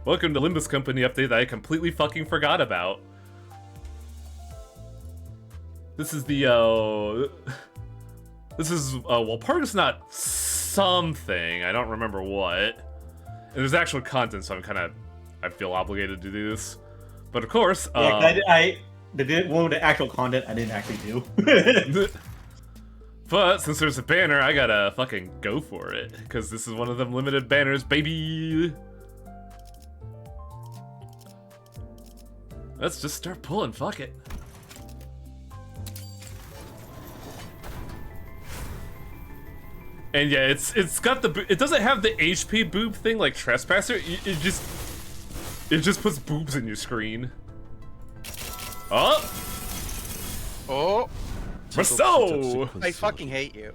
Welcome to Limbus Company update that I completely fucking forgot about. This is the, this is, Walpurgisnaut something. I don't remember what. And there's actual content, so I feel obligated to do this. But of course, one of the actual content I didn't actually do. But since there's a banner, I gotta fucking go for it. Because this is one of them limited banners, baby! Let's just start pulling, fuck it. And yeah, it's got the, it doesn't have the HP boob thing like Trespasser. It just puts boobs in your screen. Oh! Oh! Marceau! I fucking hate you.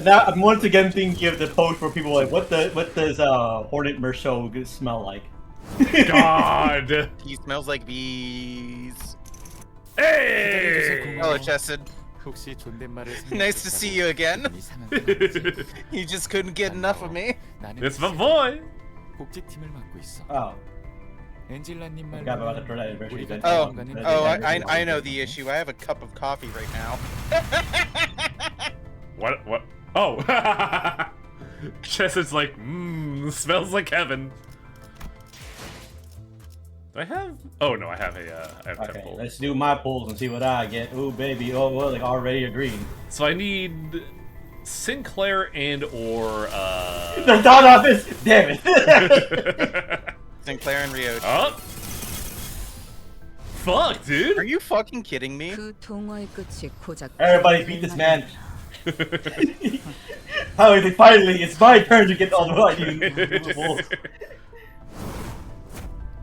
Now I'm once again thinking of the post where people are like, what does Hornet Marceau smell like? God! He smells like bees. Hey! Hello, Chesed. Nice to see you again. You just couldn't get enough of me. It's my boy! Oh. I know the issue. I have a cup of coffee right now. What? Oh! Chester's like, smells like heaven. Do I have? Oh no, I have a. I have 10 Okay, pulls. let's do my pulls and see what I get. Ooh, baby. Oh, well, like already a green. So I need Sinclair and or The dot office. Damn it. Sinclair and Rio. Oh! Fuck, dude! Are you fucking kidding me? Everybody beat this man. Finally, it's my turn to get all the right.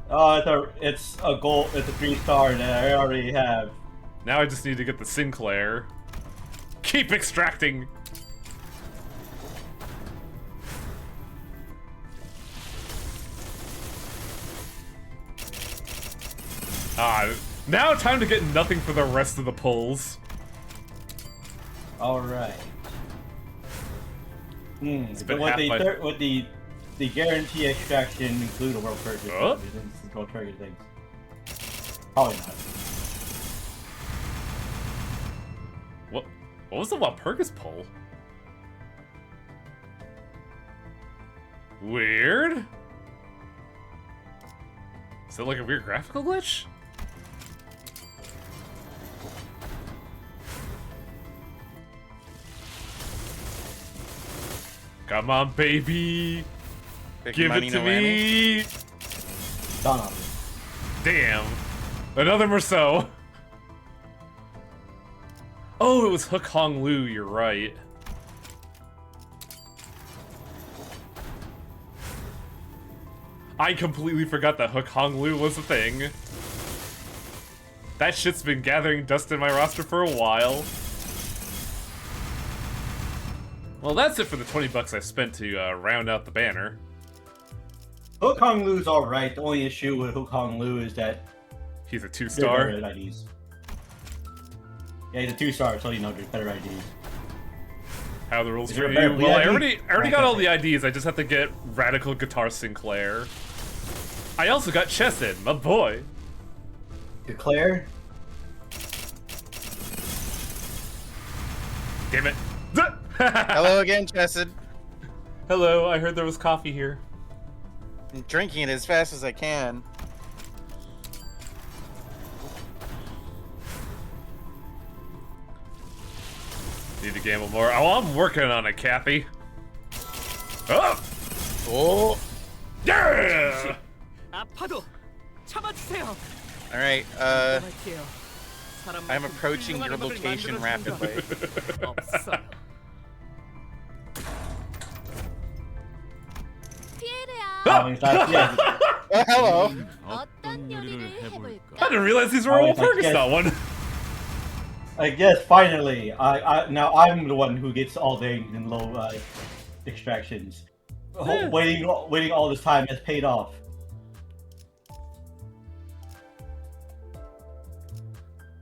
Oh, it's a goal. It's a 3-star that I already have. Now I just need to get the Sinclair. Keep extracting! Now time to get nothing for the rest of the pulls. Alright. been Would half the guarantee extraction include a world purchase? Oh. World purchase things. Probably not. What was the Walpurgis pull? Weird? Is that like a weird graphical glitch? Come on, baby! Big Give money, it to no whammy. me! Done on. Damn. Another Marceau. Oh, it was Hook Hong Lu, you're right. I completely forgot that Hook Hong Lu was a thing. That shit's been gathering dust in my roster for a while. Well, that's it for the 20 bucks I spent to round out the banner. Hook Hong Lu's alright. The only issue with Hook Hong Lu is that He's a they're 2-star. better IDs. Yeah, he's a 2-star, so you know there's better IDs. How are the rules Is for there a you? better Well, I ID? already got all the IDs. I just have to get Radical Guitar Sinclair. I also got Chesed, my boy. Declare? Damn it. Hello again, Chesed. Hello, I heard there was coffee here. I'm drinking it as fast as I can. Need to gamble more. Oh, I'm working on it, Kathy. Oh! Oh! Yeah! Alright, I'm approaching your location rapidly. Oh, hello! I didn't realize these were all Walpurgisnaut one. I guess finally, now I'm the one who gets all the and low extractions. Waiting all this time has paid off.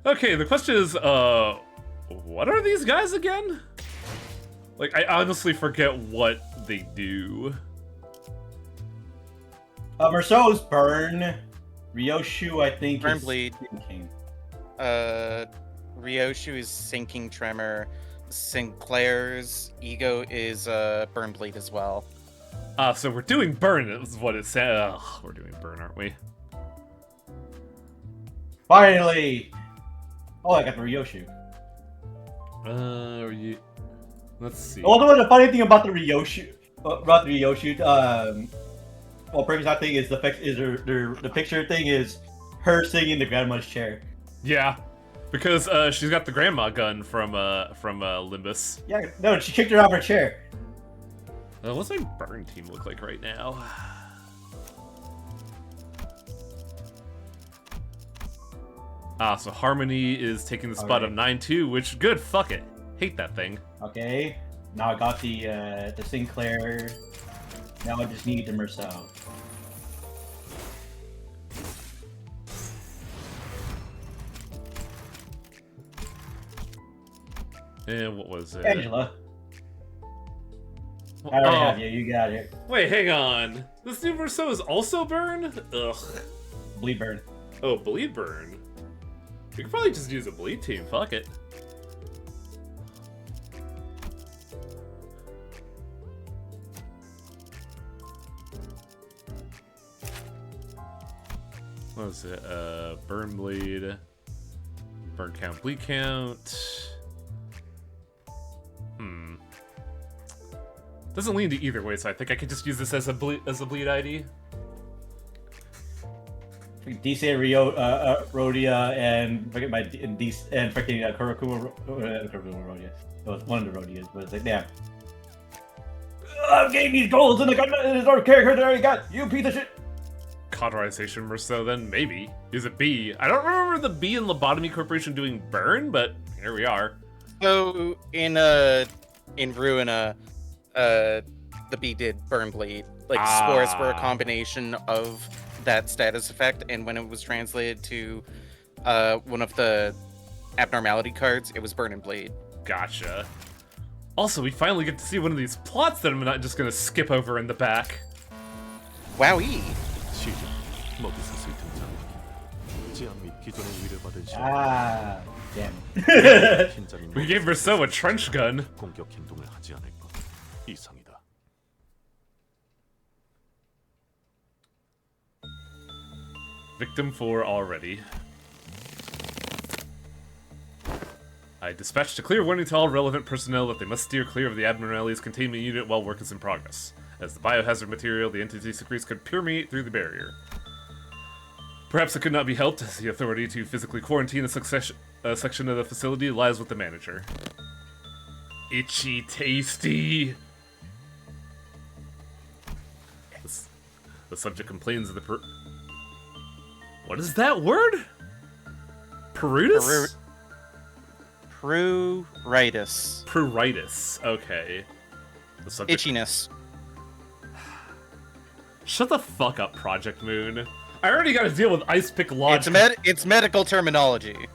Okay, the question is, what are these guys again? Like, I honestly forget what they do. Merceau's burn. Ryoshu, I think, Burn is bleed. sinking. Ryoshu is sinking tremor. Sinclair's ego is burn bleed as well. So we're doing burn, is what it said. Ugh, we're doing burn, aren't we? Finally! Oh, I got the Ryoshu. Let's see. Although the funny thing about the Ryoshu, Walpurgisnaut thing is the picture thing is her sitting in the grandma's chair. Yeah, because she's got the grandma gun from Limbus. Yeah, no, she kicked her out of her chair. What's my burn team look like right now? So Harmony is taking the spot of 9-2, which good. Fuck it. Hate that thing. Okay, now I got the Sinclair. Now I just need the Merceau. And what was it? Angela. I already have you. You got it. Wait, hang on. This new Merceau is also burn? Ugh. Bleed burn. Oh, bleed burn. We could probably just use a bleed team. Fuck it. What was it? Burn bleed. Burn count, bleed count. Doesn't lean to either way, so I think I could just use this as a bleed ID. DC Rhodia and freaking Kurokuma Rhodia. It was one of the Rhodias, but it's like, damn. I'm getting these goals in his our character that I already got. You piece of shit. Cauterization Merceau, then maybe. Use a B. I don't remember the B and Lobotomy Corporation doing burn, but here we are. So in Ruina, the B did burn bleed. Like spores were a combination of that status effect, and when it was translated to one of the abnormality cards, it was burn and bleed. Gotcha. Also, we finally get to see one of these plots that I'm not just gonna skip over in the back. Wowee! Ah, damn. We gave Merceau a trench gun. Victim 4 already. I dispatched a clear warning to all relevant personnel that they must steer clear of the abnormalities containment unit while work is in progress, as the biohazard material the entity secretes could permeate through the barrier. Perhaps it could not be helped, as the authority to physically quarantine a section of the facility lies with the manager. Itchy tasty! The subject complains of the What is that word? Pruritus? Pruritus. Pruritus, okay. The subject... Itchiness. Shut the fuck up, Project Moon. I already gotta deal with Ice Pick Lodge. It's medical terminology.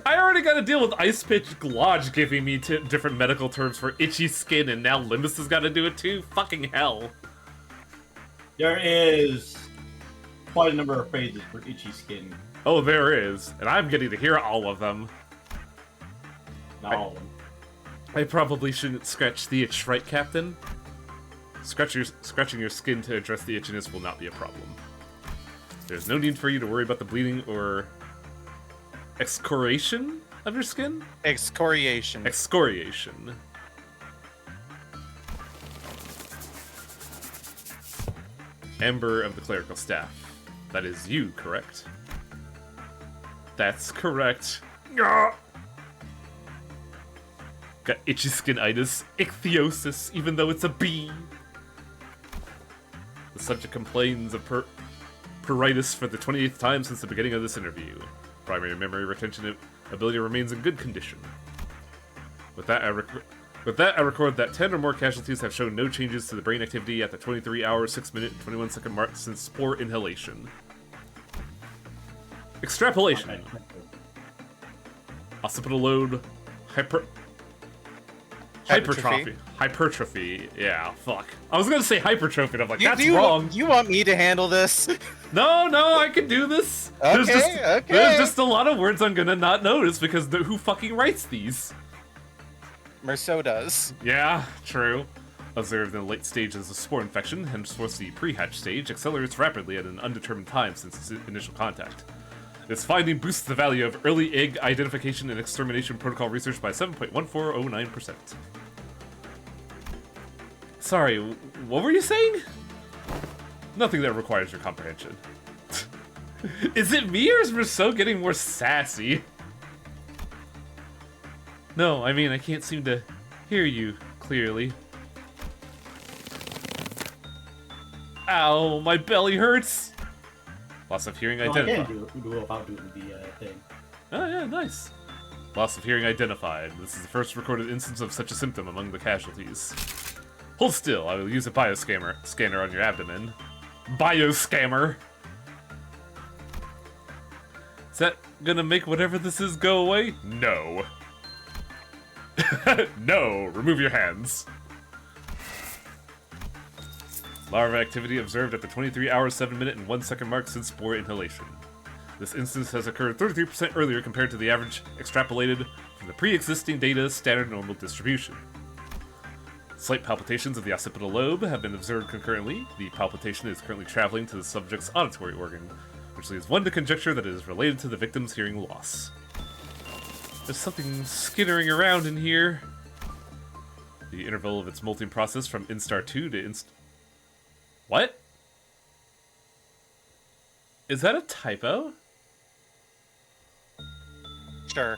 I already gotta deal with Ice Pick Lodge giving me different medical terms for itchy skin, and now Limbus has gotta do it too? Fucking hell. There is quite a number of phrases for itchy skin. Oh, there is. And I'm getting to hear all of them. Not all of them. I probably shouldn't scratch the itch, right, Captain? Scratching your skin to address the itchiness will not be a problem. There's no need for you to worry about the bleeding or excoriation of your skin? Excoriation. Excoriation. Member of the clerical staff. That is you, correct? That's correct. Got itchy skinitis, ichthyosis, even though it's a B. The subject complains of pruritus for the 28th time since the beginning of this interview. Primary memory retention ability remains in good condition. With that, I record that 10 or more casualties have shown no changes to the brain activity at the 23-hour, 6-minute, and 21-second mark since spore inhalation. Extrapolation. Occipital load. Hypertrophy. Hypertrophy. Yeah, fuck. I was gonna say hypertrophy, and I'm like, that's you, wrong. You want me to handle this? No, I can do this. Okay. There's just a lot of words I'm gonna not notice because who fucking writes these? Merceau does. Yeah, true. Observed in the late stages of spore infection, henceforth the pre-hatch stage accelerates rapidly at an undetermined time since its initial contact. This finding boosts the value of early egg identification and extermination protocol research by 7.1409%. Sorry, what were you saying? Nothing that requires your comprehension. Is it me or is Rousseau getting more sassy? No, I mean, I can't seem to hear you clearly. Ow, my belly hurts! Loss of hearing identified. I can do without doing the thing. Oh yeah, nice. Loss of hearing identified. This is the first recorded instance of such a symptom among the casualties. Hold still, I will use a bioscanner on your abdomen. Bioscammer! Is that gonna make whatever this is go away? No. No! Remove your hands. Larva activity observed at the 23 hours, 7 minute, and 1 second mark since spore inhalation. This instance has occurred 33% earlier compared to the average extrapolated from the pre-existing data's standard normal distribution. Slight palpitations of the occipital lobe have been observed concurrently. The palpitation is currently traveling to the subject's auditory organ, which leads one to conjecture that it is related to the victim's hearing loss. There's something skittering around in here. The interval of its molting process from instar 2 to What? Is that a typo? Sure.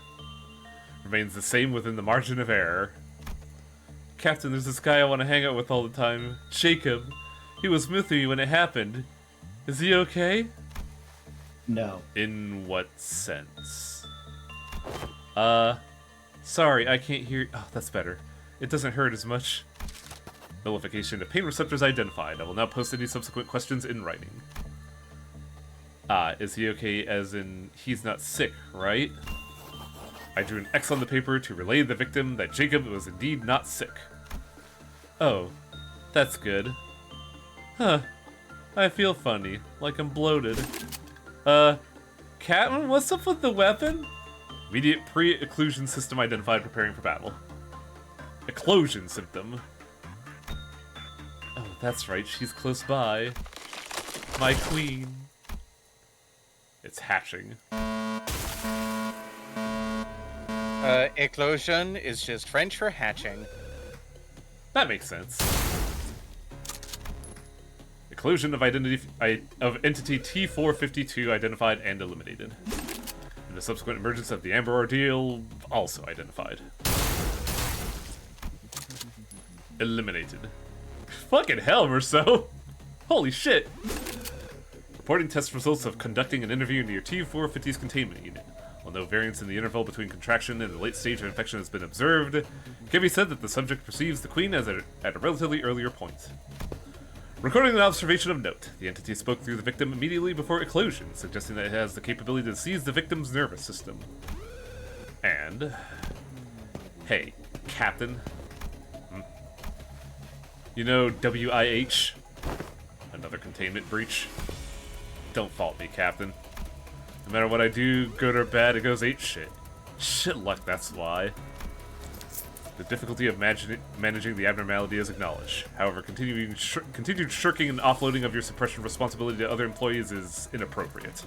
Remains the same within the margin of error. Captain, there's this guy I want to hang out with all the time. Jacob. He was with me when it happened. Is he okay? No. In what sense? Sorry, I can't hear. Oh, that's better. It doesn't hurt as much. Nullification of pain receptors identified. I will now post any subsequent questions in writing. Is he okay as in he's not sick, right? I drew an X on the paper to relay the victim that Jacob was indeed not sick. Oh, that's good. Huh. I feel funny, like I'm bloated. Captain, what's up with the weapon? Immediate pre-occlusion system identified, preparing for battle. Occlusion symptom. Oh, that's right, she's close by. My queen. It's hatching. Eclosion is just French for hatching. That makes sense. Occlusion of entity T452 identified and eliminated. And the subsequent emergence of the Amber Ordeal also identified. Eliminated. Fucking hell, Merceau! Holy shit! Reporting test results of conducting an interview near T450's containment unit. While no variance in the interval between contraction and the late stage of infection has been observed, it can be said that the subject perceives the queen as at a relatively earlier point. Recording an observation of note, the entity spoke through the victim immediately before eclosion, suggesting that it has the capability to seize the victim's nervous system. And... Hey, Captain. You know WIH? Another containment breach? Don't fault me, Captain. No matter what I do, good or bad, it goes apeshit. Shit luck, that's why. The difficulty of managing the abnormality is acknowledged. However, continued shirking and offloading of your suppression responsibility to other employees is inappropriate.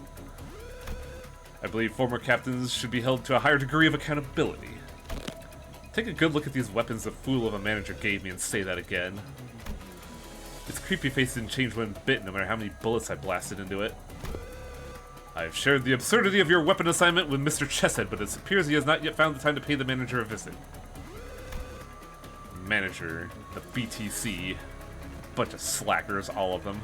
I believe former captains should be held to a higher degree of accountability. Take a good look at these weapons the fool of a manager gave me and say that again. Its creepy face didn't change one bit, no matter how many bullets I blasted into it. I have shared the absurdity of your weapon assignment with Mr. Chesshead, but it appears he has not yet found the time to pay the manager a visit. Manager, the BTC. Bunch of slackers, all of them.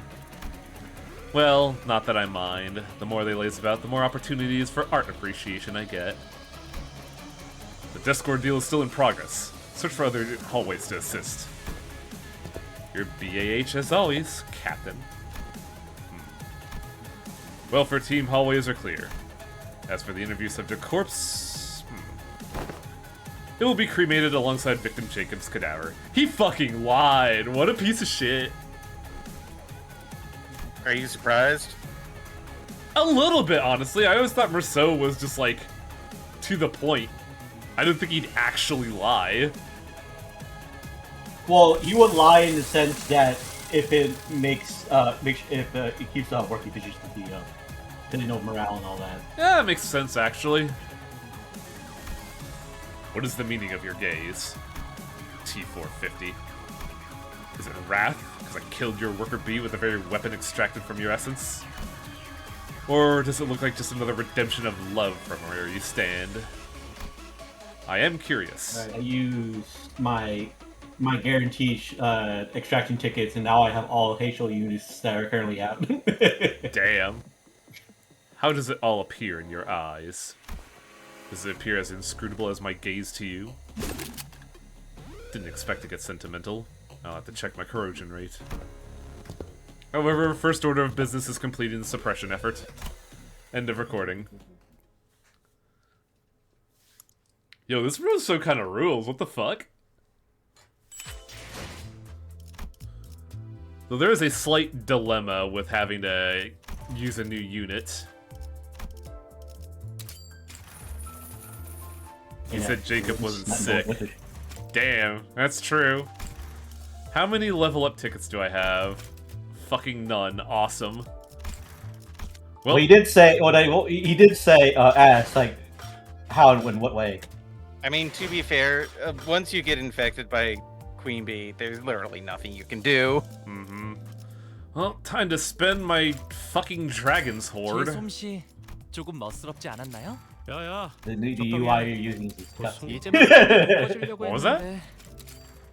Well, not that I mind. The more they laze about, the more opportunities for art appreciation I get. The Discord deal is still in progress. Search for other hallways to assist. Your BAH as always, Captain. Welfare team hallways are clear. As for the interview subject corpse... It It will be cremated alongside victim Jacob's cadaver. He fucking lied. What a piece of shit. Are you surprised? A little bit, honestly. I always thought Merceau was just, like, to the point. I didn't think he'd actually lie. Well, he would lie in the sense that if it makes if it keeps working efficiently, because you know morale and all that. Yeah, that makes sense, actually. What is the meaning of your gaze? T450. Is it wrath? Because I killed your worker bee with the very weapon extracted from your essence? Or does it look like just another redemption of love from where you stand? I am curious. I used my guaranteed extraction tickets, and now I have all facial units that are currently out. Damn. How does it all appear in your eyes? Does it appear as inscrutable as my gaze to you? Didn't expect to get sentimental. I'll have to check my corrosion rate. However, first order of business is completing the suppression effort. End of recording. Yo, this Merceau kind of rules. What the fuck? Though there is a slight dilemma with having to use a new unit. He said Jacob wasn't sick. Damn, that's true. How many level up tickets do I have? Fucking none. Awesome. Well, he did say. He did say. Ask like, how and in what way? I mean, to be fair, once you get infected by Queen Bee, there's literally nothing you can do. Mm-hmm. Well, time to spend my fucking dragon's horde. 솜씨 조금 멋스럽지 않았나요? 야야. The UI you're using is disgusting. What was that?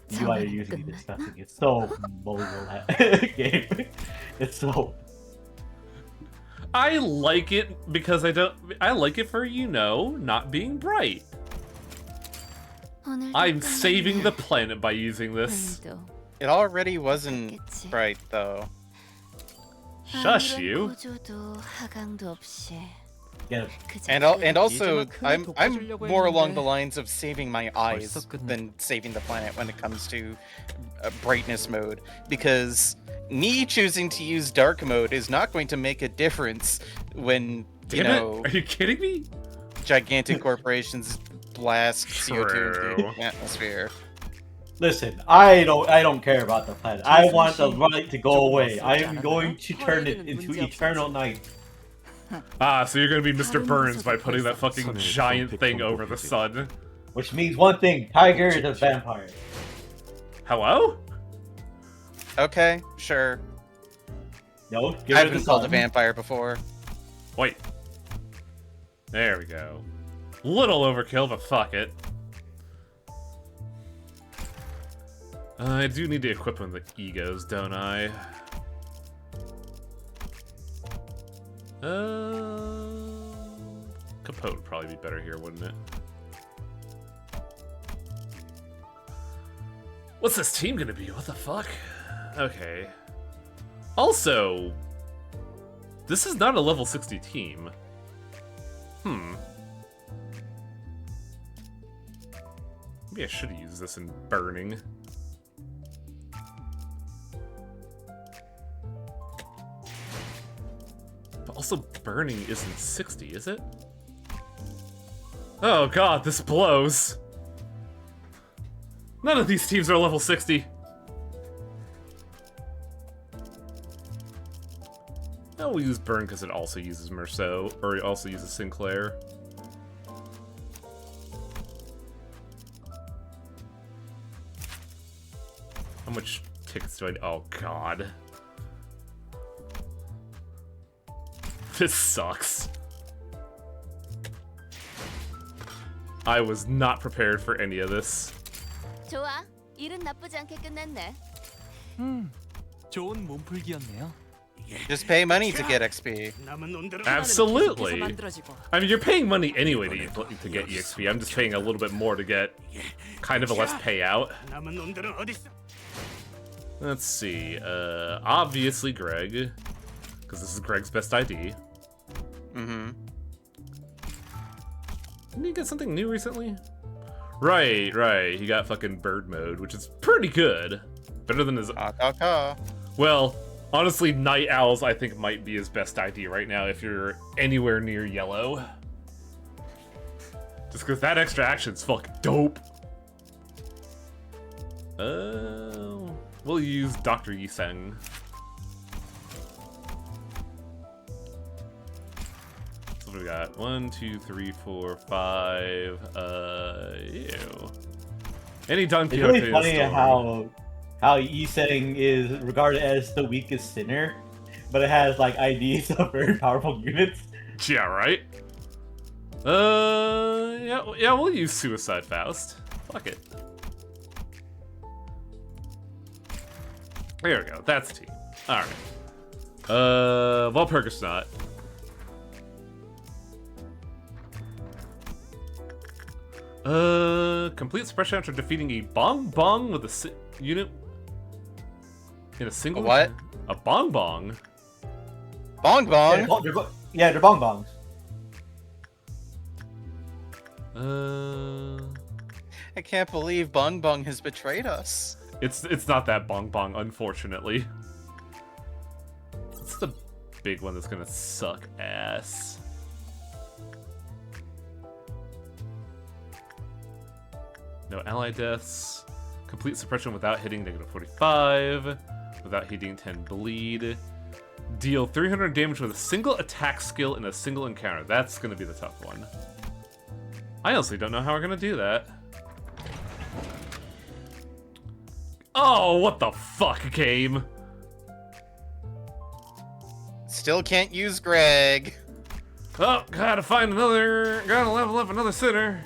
The UI you're using is disgusting. It's so mobile that game. It's so. I like it because I like it for, you know, not being bright. I'm saving the planet by using this. It already wasn't bright, though. Shush you. Yeah. And also, I'm more along the lines of saving my eyes than saving the planet when it comes to brightness mode, because me choosing to use dark mode is not going to make a difference when Are you kidding me? gigantic corporations blast CO2 into True. the atmosphere. Listen, I don't care about the planet. I want the light to go away. I am going to turn it into eternal night. Ah, so you're gonna be Mr. Burns by putting that fucking giant thing over the sun. Which means one thing: Tiger is a vampire. Hello? Okay, sure. No, give I've it the been called a sun. vampire before. Wait. There we go. Little overkill, but fuck it. I do need to equip him with the egos, don't I? Capote would probably be better here, wouldn't it? What's this team gonna be? What the fuck? Okay. Also, this is not a level 60 team. Maybe I should have used this in Burning. But also, Burning isn't 60, is it? Oh god, this blows. None of these teams are level 60. We'll use Burn because it also uses Merceau, or it also uses Sinclair. How much tickets do I... Oh, God. This sucks. I was not prepared for any of this. 좋아. 일은 나쁘지 않게 끝냈네. 좋은 몸풀기였네요. Just pay money to get XP. Absolutely. I mean, you're paying money anyway to get EXP. I'm just paying a little bit more to get kind of a less payout. Let's see. Obviously Greg, because this is Greg's best ID. Mm-hmm. Didn't he get something new recently? Right. He got fucking bird mode, which is pretty good. Better than his... Well, honestly, night owls I think might be his best ID right now if you're anywhere near yellow. Just because that extra action's fucking dope. We'll use Dr. Yiseng. So what do we got? 1, 2, 3, 4, 5. Ew. Any Don It's Quixote really funny storm. how Yiseng is regarded as the weakest sinner, but it has like IDs of very powerful units. Yeah, right? Yeah, we'll use Suicide Faust. Fuck it. There we go, that's team. Alright. Walpurgisnaut. Complete suppression after defeating a Bong Bong with a unit in a single... What? A Bong Bong? Bong Yeah, Bong. they're bong bongs. I can't believe Bong Bong has betrayed us. It's not that Bong Bong, unfortunately. It's the big one that's gonna suck ass. No ally deaths. Complete suppression without hitting -45. Without hitting 10 bleed. Deal 300 damage with a single attack skill in a single encounter. That's gonna be the tough one. I honestly don't know how we're gonna do that. Oh, what the fuck, game? Still can't use Greg. Oh, gotta level up another sinner.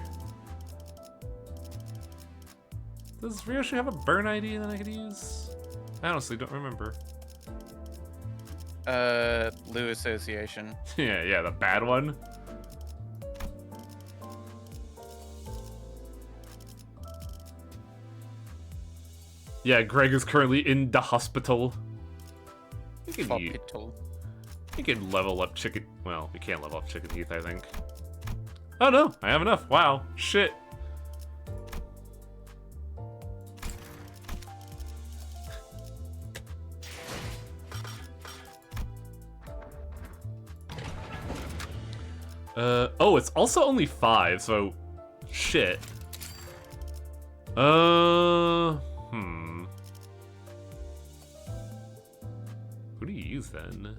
Does Ryoshi have a burn ID that I could use? I honestly don't remember. Lou Association. Yeah, the bad one. Yeah, Greg is currently in the hospital. You can level up Chicken... Well, we can't level up Chicken Heath, I think. Oh no, I have enough. Wow, shit. Oh, it's also only 5, so... Shit. Who do you use then?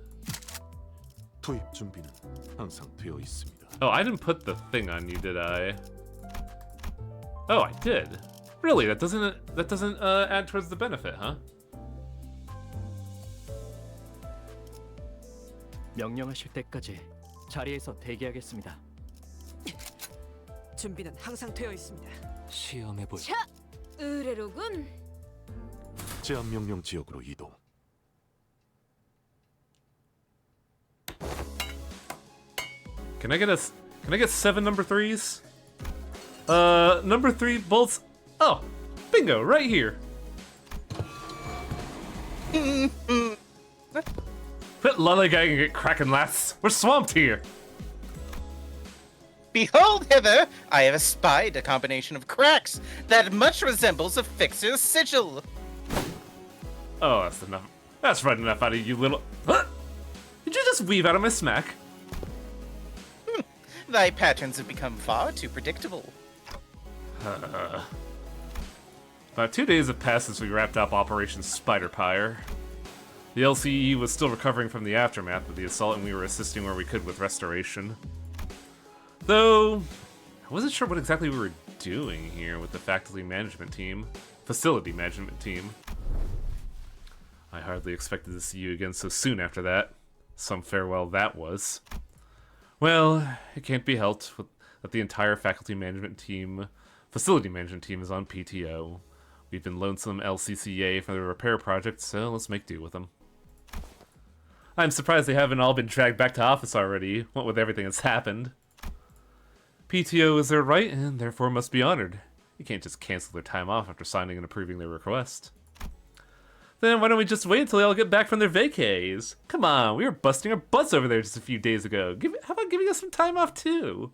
투입 준비는 항상 되어 있습니다. Oh, I didn't put the thing on you, did I? Oh, I did. Really? That doesn't add towards the benefit, huh? 명령하실 때까지 자리에서 대기하겠습니다. 준비는 항상 되어 있습니다. 시험해 볼. 자, 의뢰로군. 제한 명령 지역으로 이동. Can I get 7 number 3s? Number 3 bolts. Oh, bingo, right here. Quit lollygagging and get cracking, lass. We're swamped here. Behold hither, I have espied a combination of cracks that much resembles a fixer's sigil. Oh, that's enough. That's right enough out of you little... Huh? Did you just weave out of my smack? Thy patterns have become far too predictable. About 2 days have passed since we wrapped up Operation Spider Pyre. The LCE was still recovering from the aftermath of the assault, and we were assisting where we could with restoration. Though, I wasn't sure what exactly we were doing here with the facility management team. I hardly expected to see you again so soon after that. Some farewell that was. Well, it can't be helped that the entire facility management team is on PTO. We've been loaned some LCCA for the repair project, so let's make do with them. I'm surprised they haven't all been dragged back to office already, what with everything that's happened. PTO is their right, and therefore must be honored. You can't just cancel their time off after signing and approving their request. Then why don't we just wait until they all get back from their vacays? Come on, we were busting our butts over there just a few days ago. How about giving us some time off too?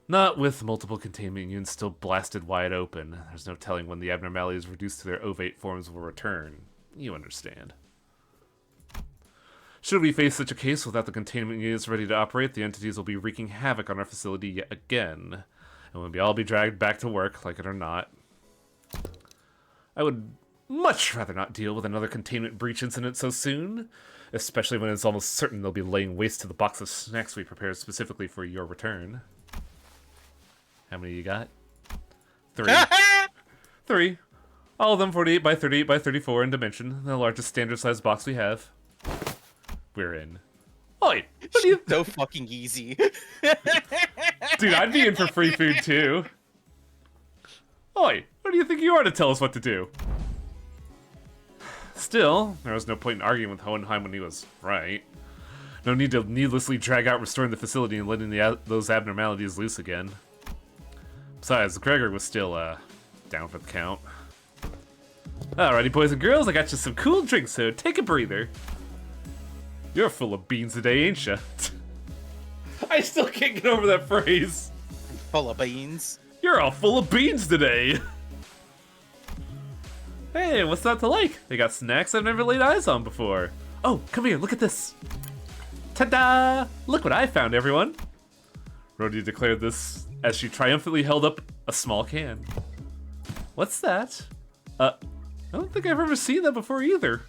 Not with multiple containment units still blasted wide open. There's no telling when the abnormalities reduced to their ovate forms will return. You understand. Should we face such a case without the containment units ready to operate, the entities will be wreaking havoc on our facility yet again. And we'll all be dragged back to work, like it or not. I would much rather not deal with another containment breach incident so soon, especially when it's almost certain they'll be laying waste to the box of snacks we prepared specifically for your return. How many you got? 3. 3. All of them 48 by 38 by 34 in dimension, the largest standard size box we have. We're in. Oi! What do you... So fucking easy. Dude, I'd be in for free food too. Oi! What do you think you are to tell us what to do? Still, there was no point in arguing with Hohenheim when he was right. No need to needlessly drag out restoring the facility and letting those abnormalities loose again. Besides, Gregor was still, down for the count. Alrighty, boys and girls, I got you some cool drinks, so take a breather. You're full of beans today, ain't ya? I still can't get over that phrase. Full of beans. You're all full of beans today. Hey, what's not to like? They got snacks I've never laid eyes on before. Oh, come here, look at this. Ta-da! Look what I found, everyone. Rhodia declared this as she triumphantly held up a small can. What's that? I don't think I've ever seen that before either.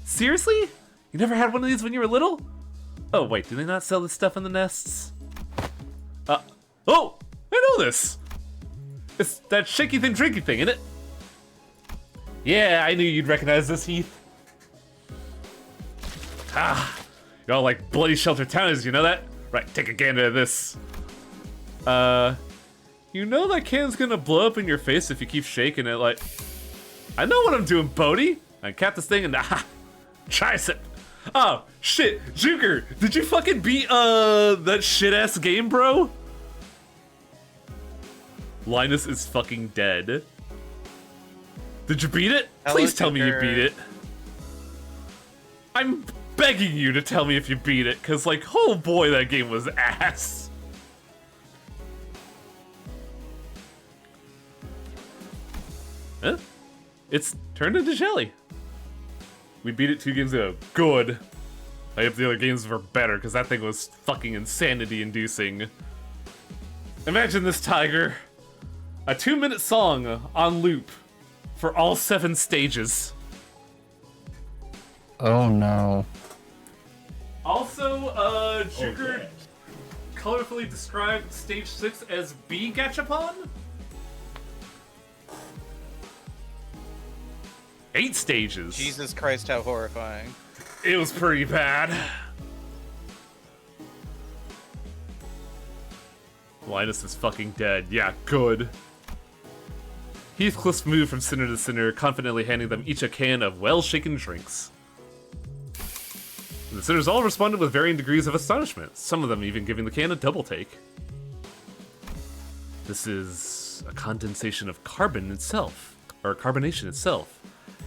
Seriously? You never had one of these when you were little? Oh, wait, do they not sell this stuff in the nests? Oh! I know this! It's that shaky thing, drinky thing, isn't it? Yeah, I knew you'd recognize this, Heath. Ah, you're all like bloody shelter towners, you know that? Right, take a gander at this. You know that can's gonna blow up in your face if you keep shaking it like... I know what I'm doing, Bodhi! I cap this thing and tricep. Oh, shit, Juker, did you fucking beat, that shit-ass game, bro? Linus is fucking dead. Did you beat it? Hello, Please tell me you Juker. beat it. I'm begging you to tell me if you beat it, cause like, oh boy, that game was ass. Huh? It's turned into jelly. We beat it 2 games ago. Good. I hope the other games were better, because that thing was fucking insanity-inducing. Imagine this, Tiger. A 2-minute song on loop for all 7 stages. Oh no. Also, Juker colorfully described stage 6 as B Gachapon? 8 stages. Jesus Christ, how horrifying. It was pretty bad. Linus is fucking dead. Yeah, good. Heathcliff moved from center to center, confidently handing them each a can of well-shaken drinks. The sinners all responded with varying degrees of astonishment, some of them even giving the can a double take. This is a condensation of carbon itself, or carbonation itself.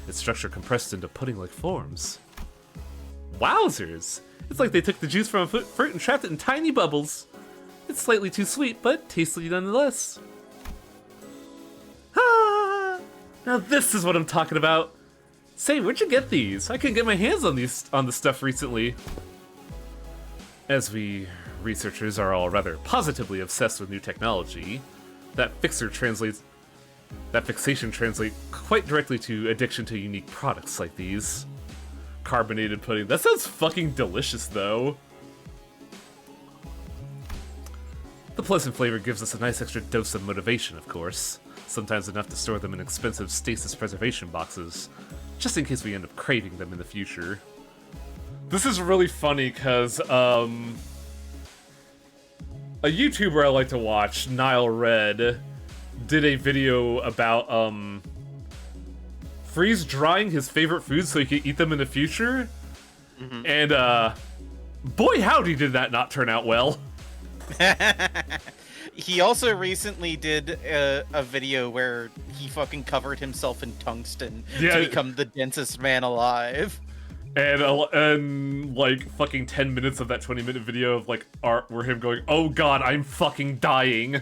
Its structure compressed into pudding-like forms. Wowzers! It's like they took the juice from a fruit and trapped it in tiny bubbles. It's slightly too sweet, but tasty nonetheless. Ah! Now this is what I'm talking about. Say, where'd you get these? I couldn't get my hands on this stuff recently. As we researchers are all rather positively obsessed with new technology, that fixation translates quite directly to addiction to unique products like these. Carbonated pudding. That sounds fucking delicious, though. The pleasant flavor gives us a nice extra dose of motivation, of course. Sometimes enough to store them in expensive stasis preservation boxes, just in case we end up craving them in the future. This is really funny, because, a YouTuber I like to watch, Nile Red, did a video about, freeze drying his favorite foods so he could eat them in the future. Mm-hmm. And, boy howdy did that not turn out well. He also recently did a video where he fucking covered himself in tungsten to become the densest man alive. And like fucking 10 minutes of that 20-minute video of like art where him going, "Oh god, I'm fucking dying."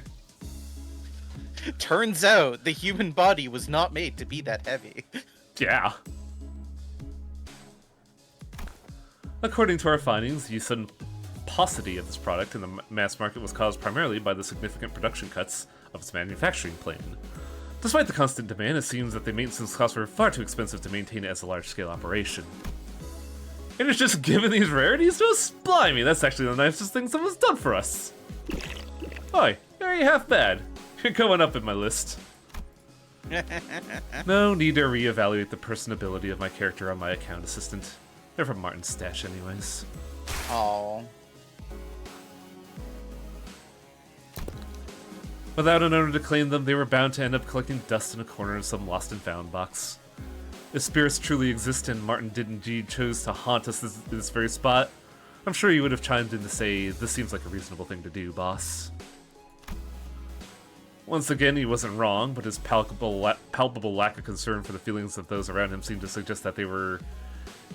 Turns out the human body was not made to be that heavy. Yeah. According to our findings, the sudden paucity of this product in the mass market was caused primarily by the significant production cuts of its manufacturing plan. Despite the constant demand, it seems that the maintenance costs were far too expensive to maintain it as a large-scale operation. And it's just given these rarities to us? Blimey, that's actually the nicest thing someone's done for us. Oi, you ain't half bad. You're going up in my list. No need to reevaluate the personability of my character on my account assistant. They're from Martin's stash anyways. Oh. Without an owner to claim them, they were bound to end up collecting dust in a corner of some lost and found box. If spirits truly exist and Martin did indeed chose to haunt us this very spot, I'm sure he would have chimed in to say, "This seems like a reasonable thing to do, boss." Once again, he wasn't wrong, but his palpable lack of concern for the feelings of those around him seemed to suggest that there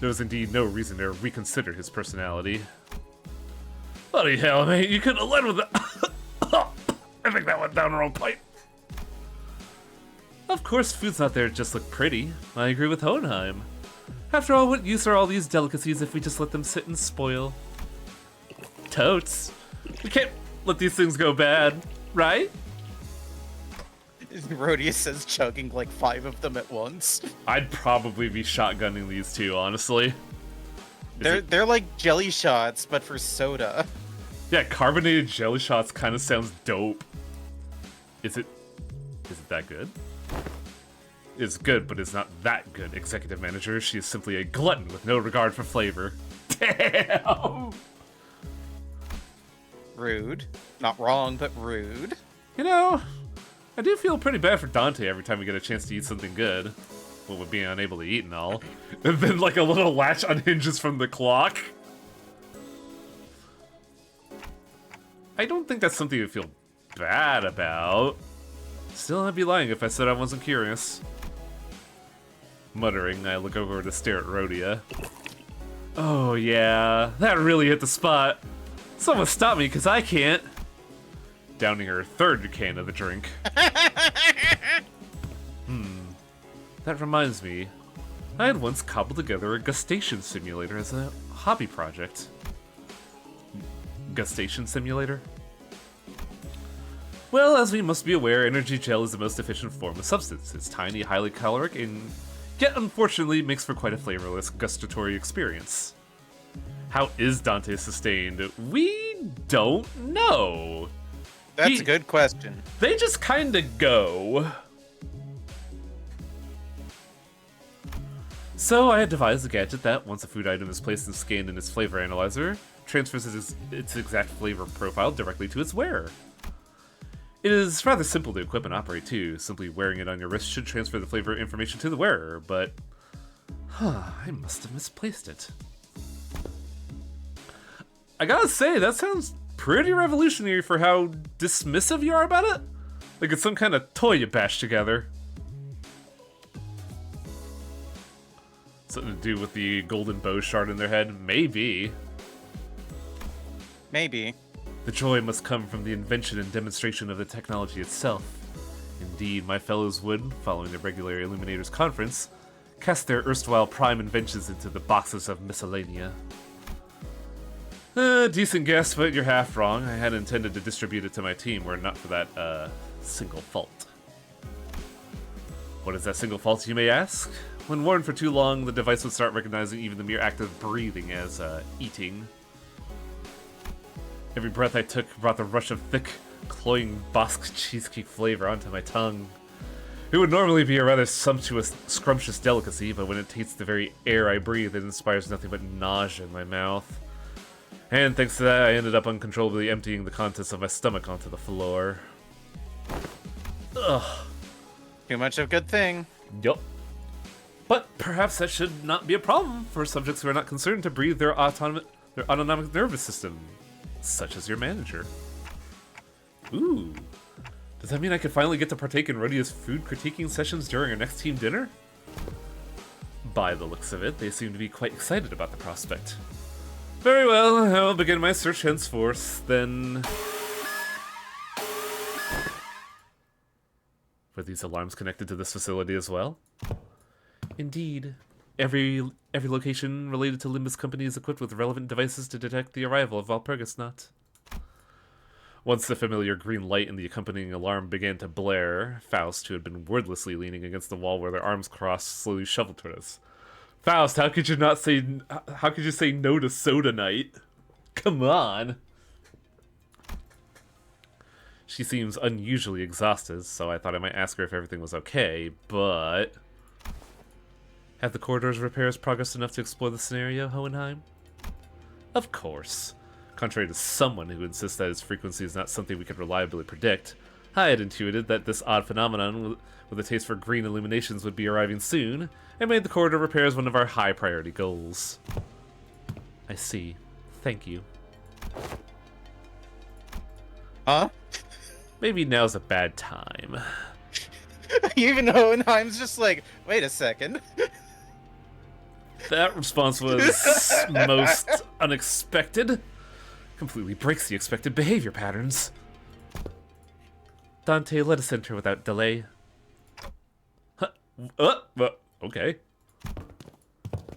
was indeed no reason to reconsider his personality. Bloody hell, mate, you couldn't have led with that. I think that went down the wrong pipe. Of course, food's not there to just look pretty. I agree with Hohenheim. After all, what use are all these delicacies if we just let them sit and spoil? Totes. We can't let these things go bad, right? Rhodia says chugging like 5 of them at once. I'd probably be shotgunning these two, honestly. They're like jelly shots, but for soda. Yeah, carbonated jelly shots kind of sounds dope. Is it that good? It's good, but it's not that good, executive manager. She is simply a glutton with no regard for flavor. Damn! Rude. Not wrong, but rude. You know, I do feel pretty bad for Dante every time we get a chance to eat something good. Well, with being unable to eat and all. And then like a little latch unhinges from the clock. I don't think that's something to feel bad about. Still, I'd be lying if I said I wasn't curious. Muttering, I look over to stare at Rhodia. Oh yeah, that really hit the spot. Someone stop me, because I can't. Downing her third can of the drink. That reminds me. I had once cobbled together a gustation simulator as a hobby project. Gustation simulator? Well, as we must be aware, energy gel is the most efficient form of substance. It's tiny, highly caloric, and yet unfortunately makes for quite a flavorless gustatory experience. How is Dante sustained? We don't know. That's a good question. They just kinda go. So I had devised a gadget that, once a food item is placed and scanned in its flavor analyzer, transfers its exact flavor profile directly to its wearer. It is rather simple to equip and operate too. Simply wearing it on your wrist should transfer the flavor information to the wearer, but... I must have misplaced it. I gotta say, that sounds pretty revolutionary for how dismissive you are about it. Like it's some kind of toy you bash together. Something to do with the golden bow shard in their head? Maybe. Maybe. The joy must come from the invention and demonstration of the technology itself. Indeed, my fellows would, following the regular Illuminators Conference, cast their erstwhile prime inventions into the boxes of miscellanea. Decent guess, but you're half wrong. I had intended to distribute it to my team were it not for that, single fault. What is that single fault, you may ask? When worn for too long, the device would start recognizing even the mere act of breathing as, eating. Every breath I took brought the rush of thick, cloying Basque cheesecake flavor onto my tongue. It would normally be a rather scrumptious delicacy, but when it tastes the very air I breathe, it inspires nothing but nausea in my mouth. And thanks to that, I ended up uncontrollably emptying the contents of my stomach onto the floor. Ugh. Too much of a good thing. Yup. But perhaps that should not be a problem for subjects who are not concerned to breathe their autonomic nervous system. Such as your manager. Ooh. Does that mean I could finally get to partake in Rhodia's food critiquing sessions during our next team dinner? By the looks of it, they seem to be quite excited about the prospect. Very well, I'll begin my search henceforth, then... Were these alarms connected to this facility as well? Indeed. Every location related to Limbus Company is equipped with relevant devices to detect the arrival of Walpurgisnaut. Once the familiar green light and the accompanying alarm began to blare, Faust, who had been wordlessly leaning against the wall where their arms crossed, slowly shuffled toward us. Faust, how could you say no to soda night? Come on. She seems unusually exhausted, so I thought I might ask her if everything was okay, but... Have the corridor's repairs progressed enough to explore the scenario, Hohenheim? Of course. Contrary to someone who insists that its frequency is not something we could reliably predict, I had intuited that this odd phenomenon with a taste for green illuminations would be arriving soon, and made the corridor repairs one of our high-priority goals. I see. Thank you. Huh? Maybe now's a bad time. Even Hohenheim's just like, wait a second. That response was most unexpected. Completely breaks the expected behavior patterns. Dante, let us enter without delay. Okay.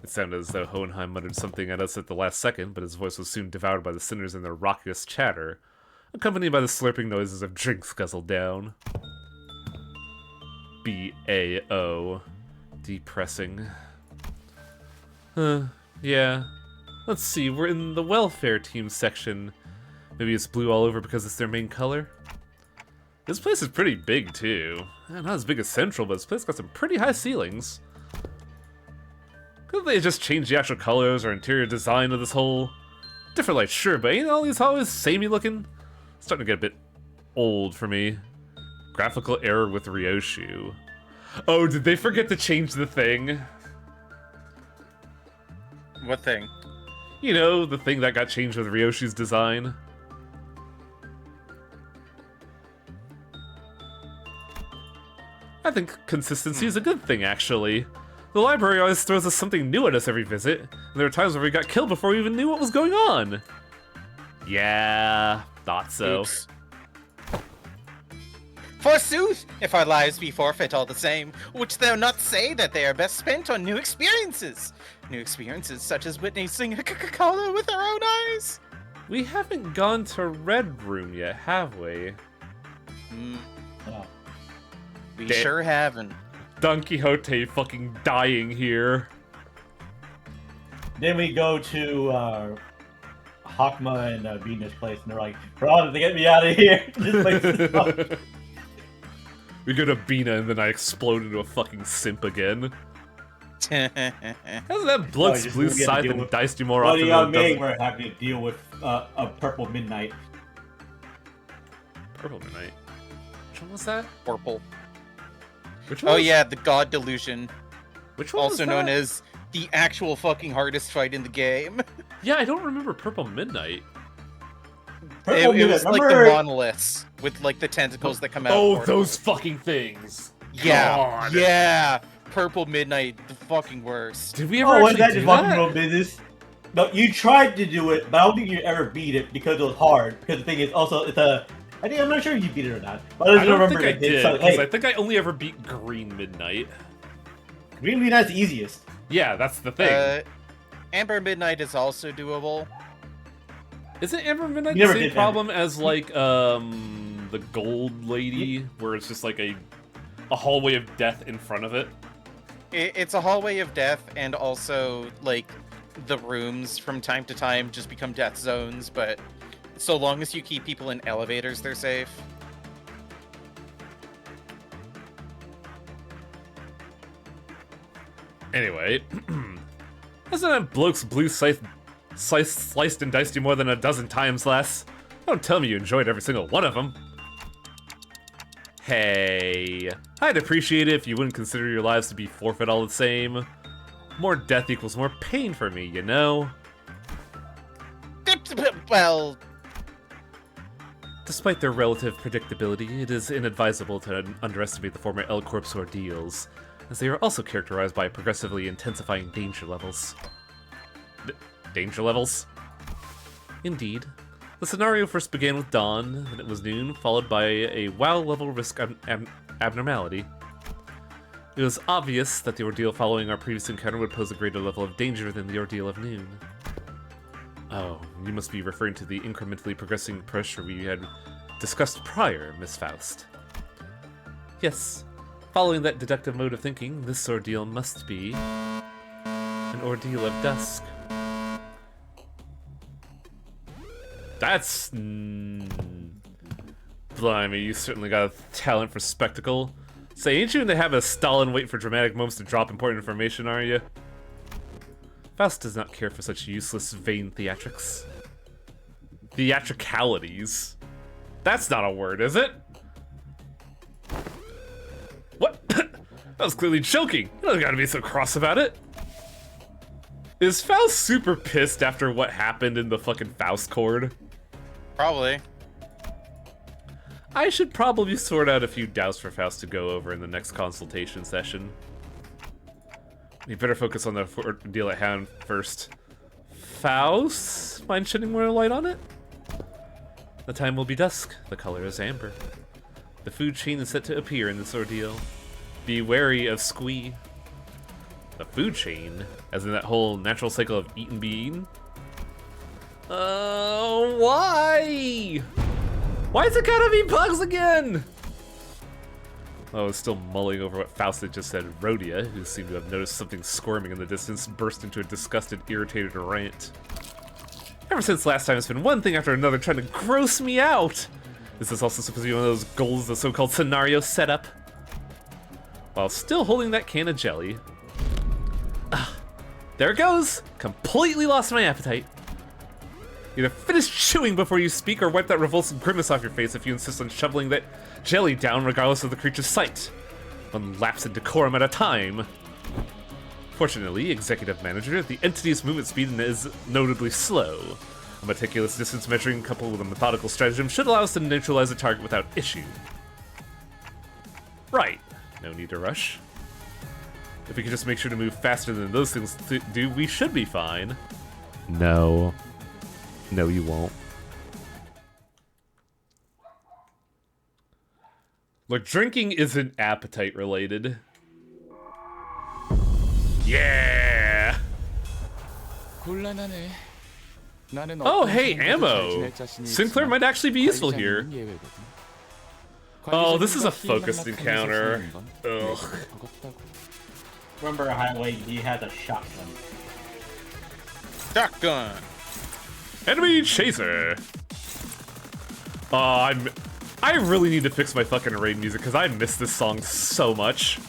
It sounded as though Hohenheim muttered something at us at the last second, but his voice was soon devoured by the sinners in their raucous chatter, accompanied by the slurping noises of drinks guzzled down. B-A-O. Depressing. Yeah. Let's see, we're in the welfare team section. Maybe it's blue all over because it's their main color? This place is pretty big, too. Not as big as Central, but this place got some pretty high ceilings. Couldn't they just change the actual colors or interior design of this whole... Different lights, sure, but ain't all these always samey looking? It's starting to get a bit old for me. Graphical error with Ryoshu. Oh, did they forget to change the thing? What thing? You know, the thing that got changed with Ryoshu's design. I think consistency is a good thing, actually. The library always throws us something new at us every visit, and there are times where we got killed before we even knew what was going on. Yeah, thought so. Oops. Forsooth, if our lives be forfeit all the same, wouldst thou not say that they are best spent on new experiences? New experiences such as witnessing a Coca-Cola with our own eyes? We haven't gone to Red Room yet, have we? Oh. We sure haven't. Don Quixote fucking dying here. Then we go to Hakma and Venus' place, and they're like, "Ron, to get me out of here!" This place is fucked. We go to Bina and then I explode into a fucking simp again. Hasn't that bloke's just blue we have to scythe deal and with- diced you more Well, often yeah, than it doesn't? we're having to deal with a purple midnight. Purple Midnight. Which one was that? Purple. Which one? Oh was- yeah, the God Delusion, Which one? also was known that? as the actual fucking hardest fight in the game. Yeah, I don't remember Purple Midnight. Purple It was like remember- the monoliths with like the tentacles that come out. Oh, of portals. those fucking things. Yeah, God. yeah. Purple Midnight, the fucking worst. Did we ever Oh, was actually that do just walking that? around business? No, you tried to do it, but I don't think you ever beat it because it was hard. Because the thing is, also, it's a... I'm not sure if you beat it or not. But I I just don't remember think I it did, so, because hey, I think I only ever beat Green Midnight. Green Midnight's the easiest. Yeah, that's the thing. Amber Midnight is also doable. Isn't Amber Midnight You the never same did problem as, like, the Gold Lady, where it's just, like, a hallway of death in front of it? It's a hallway of death, and also, like, the rooms from time to time just become death zones, but so long as you keep people in elevators, they're safe. Anyway, hasn't that bloke's blue scythe sliced and diced you more than a dozen times less? Don't tell me you enjoyed every single one of them. Hey, I'd appreciate it if you wouldn't consider your lives to be forfeit all the same. More death equals more pain for me, you know? Well, Despite their relative predictability, it is inadvisable to underestimate the former L Corp's ordeals. as they are also characterized by progressively intensifying danger levels. Danger levels? Indeed. The scenario first began with dawn, then it was noon, followed by a WoW level risk abnormality. It was obvious that the ordeal following our previous encounter would pose a greater level of danger than the ordeal of noon. Oh, you must be referring to the incrementally progressing pressure we had discussed prior, Miss Faust. Yes, following that deductive mode of thinking, this ordeal must be an ordeal of dusk. That's... Blimey, you certainly got a talent for spectacle. Say, ain't you in the habit of stalling wait for dramatic moments to drop important information, are you? Faust does not care for such useless, vain theatrics. Theatricalities. That's not a word, is it? What? That was clearly joking. You don't gotta be so cross about it. Is Faust super pissed after what happened in the fucking Faust chord? Probably. I should probably sort out a few doubts for Faust to go over in the next consultation session. We better focus on the deal at hand first. Faust? Mind shedding more light on it? The time will be dusk. The color is amber. The food chain is set to appear in this ordeal. Be wary of squee. The food chain? As in that whole natural cycle of eat and be eaten? Why? Why's it gotta be bugs again? I was still mulling over what Faust had just said. Rhodia, who seemed to have noticed something squirming in the distance, burst into a disgusted, irritated rant. Ever since last time, it's been one thing after another trying to gross me out. Is this also supposed to be one of those goals of the so-called scenario setup? While still holding that can of jelly. There it goes! Completely lost my appetite. Either finish chewing before you speak or wipe that revulsive grimace off your face if you insist on shoveling that jelly down regardless of the creature's sight. One lapse in decorum at a time. Fortunately, Executive Manager, the entity's movement speed is notably slow. A meticulous distance measuring coupled with a methodical stratagem should allow us to neutralize the target without issue. Right. No need to rush. If we could just make sure to move faster than those things do, we should be fine. No. No, you won't. Look, drinking isn't appetite related. Yeah! Oh, hey, ammo! Sinclair might actually be useful here. Oh, this is a focused encounter. Ugh. Remember how he had a shotgun. Shotgun! Enemy chaser! Oh, I really need to fix my fucking raid music because I miss this song so much.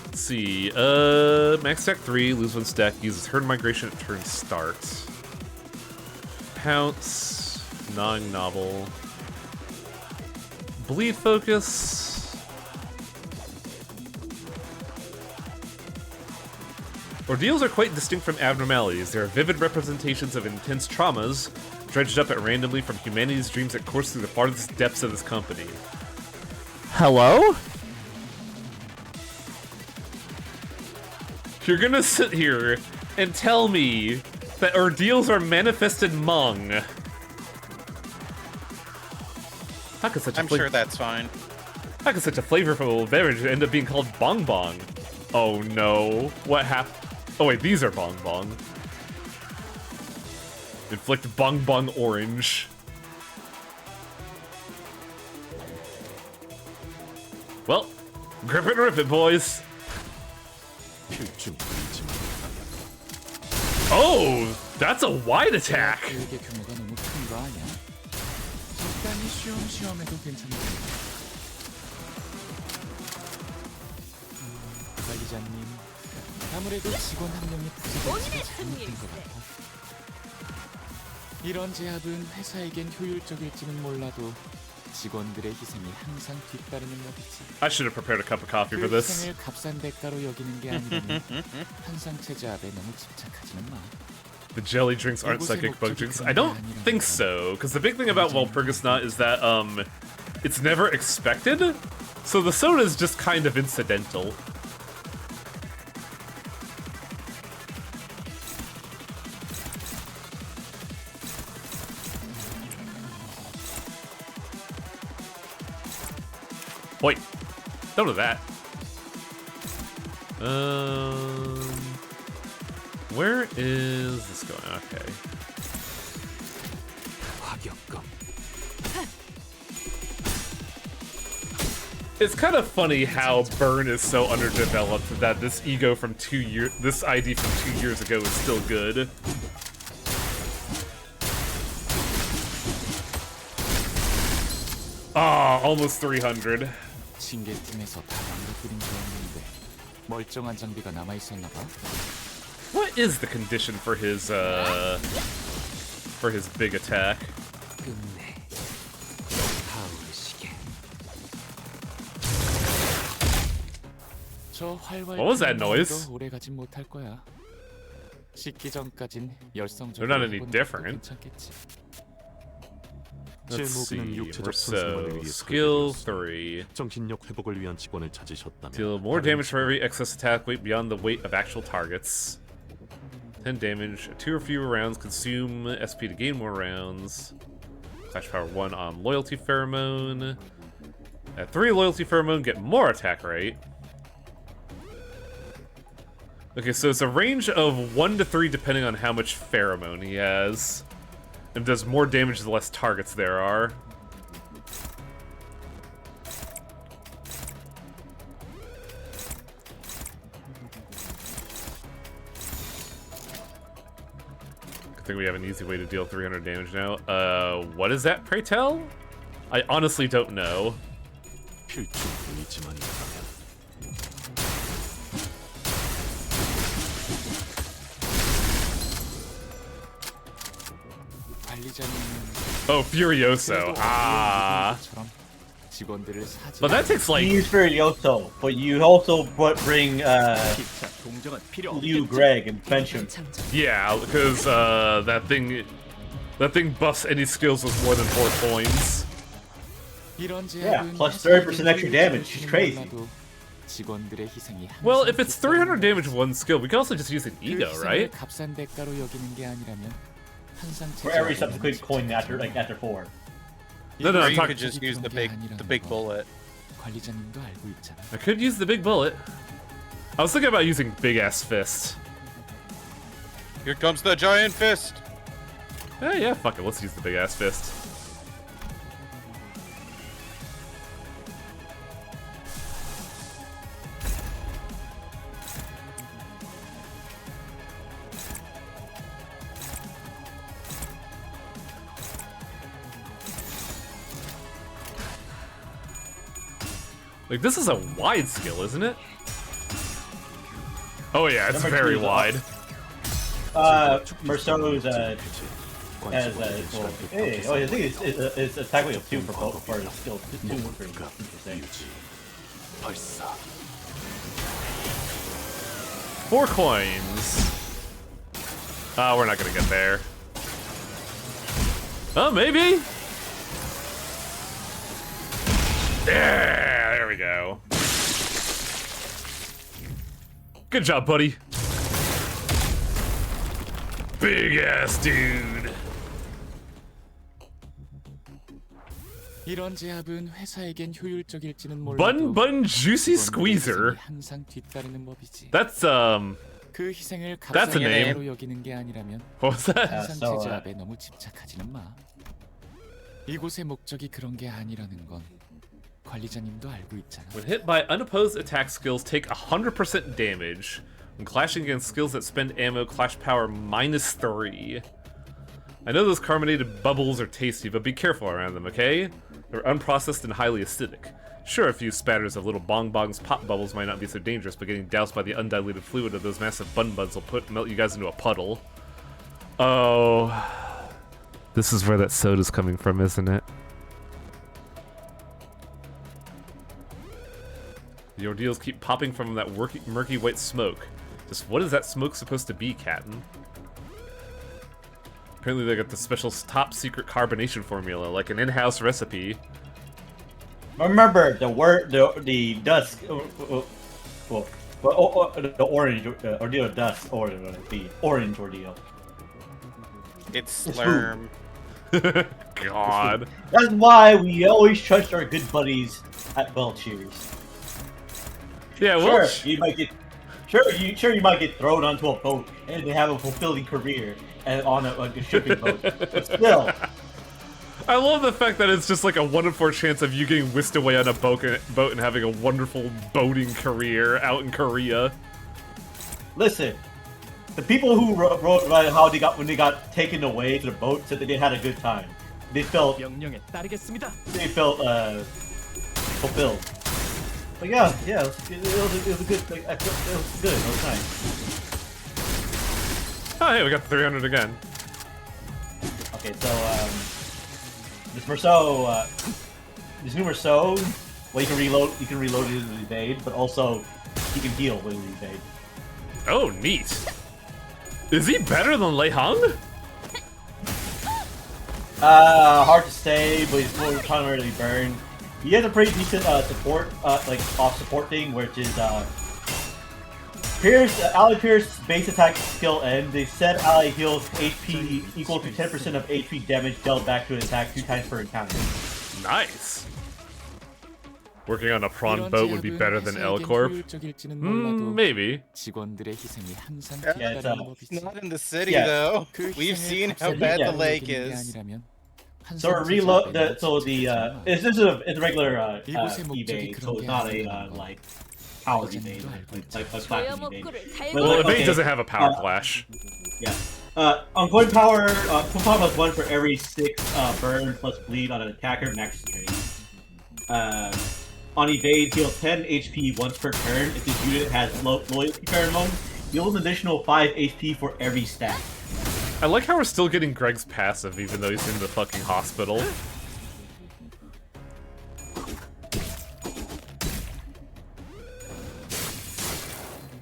Let's see, max stack 3, lose 1 stack, uses herd migration at turn start. Pounce, gnawing novel. Bleed focus. Ordeals are quite distinct from abnormalities. They are vivid representations of intense traumas, dredged up at randomly from humanity's dreams that course through the farthest depths of this company. Hello? You're gonna sit here and tell me that ordeals are manifested Hmong. How could such a I'm sure that's fine. How could such a flavorful beverage end up being called Bong Bong? Oh no. What happened? Oh wait, these are Bong Bong. Inflict Bong Bong orange. Well, grip it and rip it, boys. Oh, that's a wide attack. 아무래도 직원 한 명이 부족해서 잘못된 것 같아. 이런 제압은 회사에겐 효율적일지는 몰라도 직원들의 희생이 항상 뒤따르는 법이지. I should have prepared a cup of coffee for 그 this. 희생을 값싼 대가로 여기는 게 아니라면 한상체 제압에 너무 집착하지는 마. The jelly drinks aren't psychic bug drinks. I don't think so, because the big thing about Walpurgisnaut is that it's never expected, so the soda is just kind of incidental. Wait, don't do that. Where is this going? Okay. It's kind of funny how Burn is so underdeveloped that this ego from this ID from 2 years ago is still good. Ah, almost 300. 징계팀에서 다 망가뜨린 거였는데 멀쩡한 장비가 남아 있었나 봐. What is the condition for his big attack? 끝내. 타오르시게. 저 활활 What was that noise? 오래 가진 못할 거야. 씻기 전까진 열성적으로 They're not any 해보는 것도 different. 괜찮겠지. 제 Let's 모기는 see. 육체적 So, 선생만을 위해 skill 설계되었으며 3. 정신력 회복을 위한 직원을 찾으셨다면 Deal more damage for every excess attack weight beyond the weight of actual targets. 10 damage. 2 or fewer rounds consume SP to gain more rounds. Clash power 1 on loyalty pheromone. At 3 loyalty pheromone, get more attack rate. Okay, so it's a range of 1 to 3 depending on how much pheromone he has. And does more damage the less targets there are. I think we have an easy way to deal 300 damage now. What is that, pray tell? I honestly don't know. 필충품이지만이라면 Oh, Furioso. Ah. 직원들을 사지. But that takes You like... use Furioso, but you also bring Liu Greg and bench him. Yeah, because that thing buffs any skills with more than 4 points. Yeah, plus 30% extra damage. It's crazy. Well, if it's 300 damage with one skill, we can also just use an ego, right? For every subsequent coin after 4. No, Or I'm you talking... could just use the big bullet. I could use the big bullet. I was thinking about using big ass fist. Here comes the giant fist. Yeah, fuck it. Let's use the big ass fist. Like, this is a wide skill, isn't it? Oh yeah, it's Number very 2 is wide. Merceau's has hey, I think it's attack weight of 2 for both for his skill 2 for interesting. 4 coins. Oh, we're not gonna get there. Oh, maybe? Yeah, there we go. Good job, buddy. Big ass dude. 이런 제압은 회사에겐 효율적일지는 Bun 몰라도 Bun Juicy Squeezer. 항상 뒤따르는 법이지. That's 그 희생을 That's a name. 값으로 여기는 게 아니라면 what was that? 항상 so, 제압에 너무 집착하지는 마. 이곳의 목적이 그런 게 아니라는 건 관리자님도 알고 있잖아. When hit by unopposed attack skills, take 100% damage. When clashing against skills that spend ammo, clash power -3. I know those carbonated bubbles are tasty, but be careful around them, okay? They're unprocessed and highly acidic. Sure, a few spatters of little bong-bongs pop bubbles might not be so dangerous, but getting doused by the undiluted fluid of those massive bun buds will melt you guys into a puddle. Oh. This is where that soda's coming from, isn't it? The ordeals keep popping from that murky white smoke. Just what is that smoke supposed to be, Captain? Apparently they got the special top secret carbonation formula, like an in-house recipe. Remember the dust. The orange ordeal dust or the orange ordeal. It's It's slurm. God. That's why we always trust our good buddies at Belcheers. Yeah, well, Sure, you might get thrown onto a boat and they have a fulfilling career and on a shipping boat. But still, I love the fact that it's just like a 1 in 4 chance of you getting whisked away on a boat and having a wonderful boating career out in Korea. listen. The people who wrote about how they got when they got taken away to the boat said that they had a good time. They felt fulfilled. But yeah, it was a good. It was good. It was nice. Oh, hey, we got the 300 again. Okay, so this Merceau, this new Merceau, well, you can reload it with evade, but also you can heal with evade. Oh, neat. Is he better than Lei Hung? Hard to say, but he's more primarily burn. He has a pretty decent support, like off support thing, which is Pierce, ally Pierce base attack skill end. They said ally heals HP equal to 10% of HP damage dealt back to an attack 2 times per encounter. Nice. Working on a prawn boat would be better than L Corp. Maybe. Yeah, it's Not in the city Yeah. though. We've seen how bad the lake is. so reload. It's a regular evade, so it's not a like power evade, like platinum evade. Well, Evade okay. doesn't have a power flash. Yeah. On coin power, coin power plus 1 for every 6 burn plus bleed on an attacker max trade. On evade, heal 10 HP once per turn. If this unit has loyalty pheromone, heal an additional 5 HP for every stack. I like how we're still getting Greg's passive even though he's in the fucking hospital.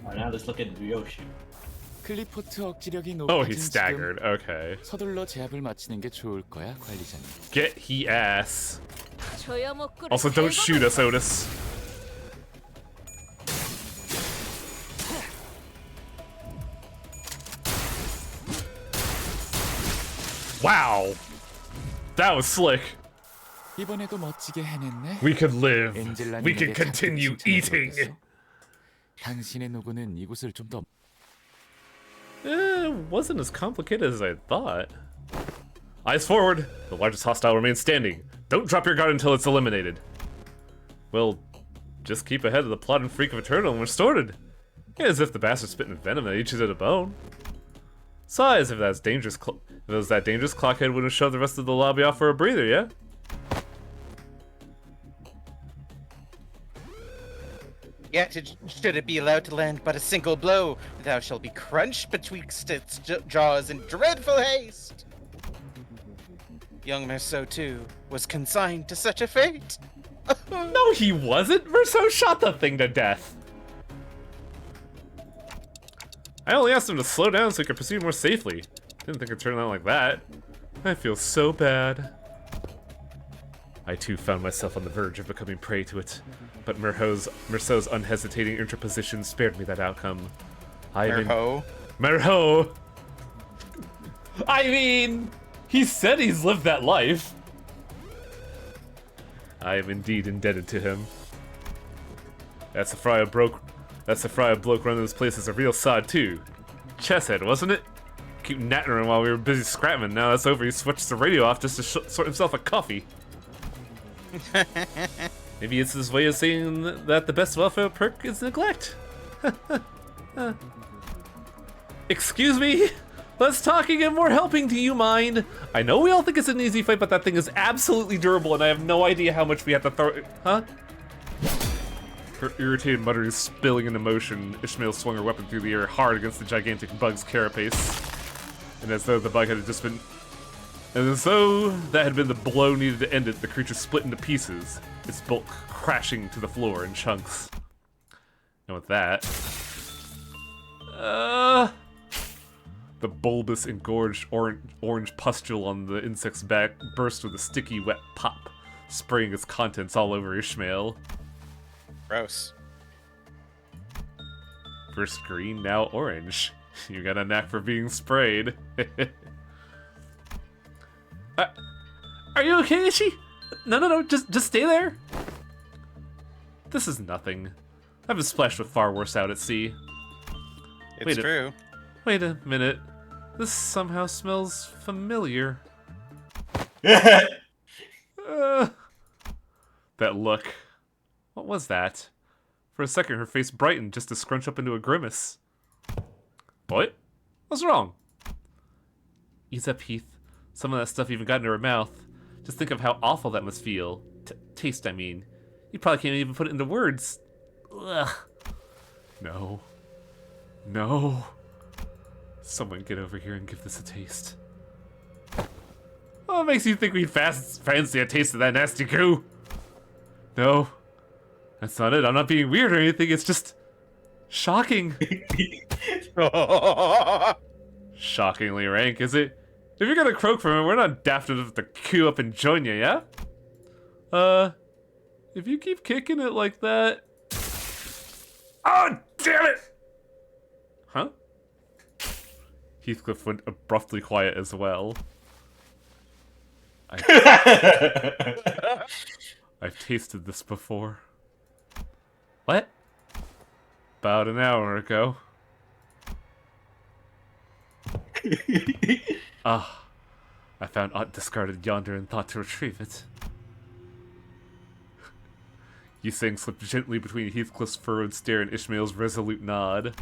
Alright, now let's look at Ryoshi. Oh, he's staggered. Okay. 서둘러 제압을 마치는 게 좋을 거야, 관리자님. Get he ass. 저야 먹구를 Also, don't 잘 shoot us, Otis. Wow. That was slick. 이번에도 멋지게 해냈네. We could live. 엔젤라님에게 We can continue 자꾸 칭찬을 eating. 들어줬어. 당신의 노고는 이곳을 좀 더 It wasn't as complicated as I thought. Eyes forward. The largest hostile remains standing. Don't drop your guard until it's eliminated. Well, just keep ahead of the plot and freak of Eternal and we're sorted. Yeah, as if the bastard's spitting venom that eats you to the bone. Besides, if it was that dangerous, Clockhead wouldn't shove the rest of the lobby off for a breather, yeah? Yet should it be allowed to land but a single blow, thou shalt be crunched betwixt its jaws in dreadful haste. Young Merceau, too, was consigned to such a fate. No, he wasn't! Merceau shot that thing to death! I only asked him to slow down so he could proceed more safely. Didn't think it'd turn out like that. I feel so bad. I too found myself on the verge of becoming prey to it, but Merceau's unhesitating interposition spared me that outcome. Merceau? I mean, he said he's lived that life. I am indeed indebted to him. That's the Fryer bloke running this place is a real sod too. Chesshead, wasn't it? Keep nattering while we were busy scrapping. Now that's over, he switched the radio off just to sort himself a coffee. Maybe it's his way of saying that the best welfare perk is neglect. Excuse me? Less talking and more helping, do you mind? I know we all think it's an easy fight, but that thing is absolutely durable and I have no idea how much we have to throw it. Huh? Her irritated muttering spilling into motion, Ishmael swung her weapon through the air hard against the gigantic bug's carapace. And as though the bug had just been... And as though that had been the blow needed to end it, the creature split into pieces, its bulk crashing to the floor in chunks. And with that... The bulbous, engorged orange pustule on the insect's back burst with a sticky, wet pop, spraying its contents all over Ishmael. Gross. First green, now orange. You got a knack for being sprayed. Are you okay, Ishi? No, just stay there. This is nothing. I've been splashed with far worse out at sea. It's true. Wait a minute. This somehow smells familiar. That look. What was that? For a second, her face brightened just to scrunch up into a grimace. What? What's wrong? Ease up, Heath. Some of that stuff even got into her mouth. Just think of how awful that must feel. Taste, I mean. You probably can't even put it into words. Ugh. No. No. Someone get over here and give this a taste. What makes you think we'd fancy a taste of that nasty goo? No. That's not it. I'm not being weird or anything. It's just shocking. Shockingly rank, is it? If you're gonna croak from it, we're not daft enough to queue up and join you, yeah? If you keep kicking it like that... Oh, damn it! Huh? Heathcliff went abruptly quiet as well. I've tasted this before. What? About an hour ago. Ah, I found aught discarded yonder and thought to retrieve it. Yiseng slipped gently between Heathcliff's furrowed stare and Ishmael's resolute nod.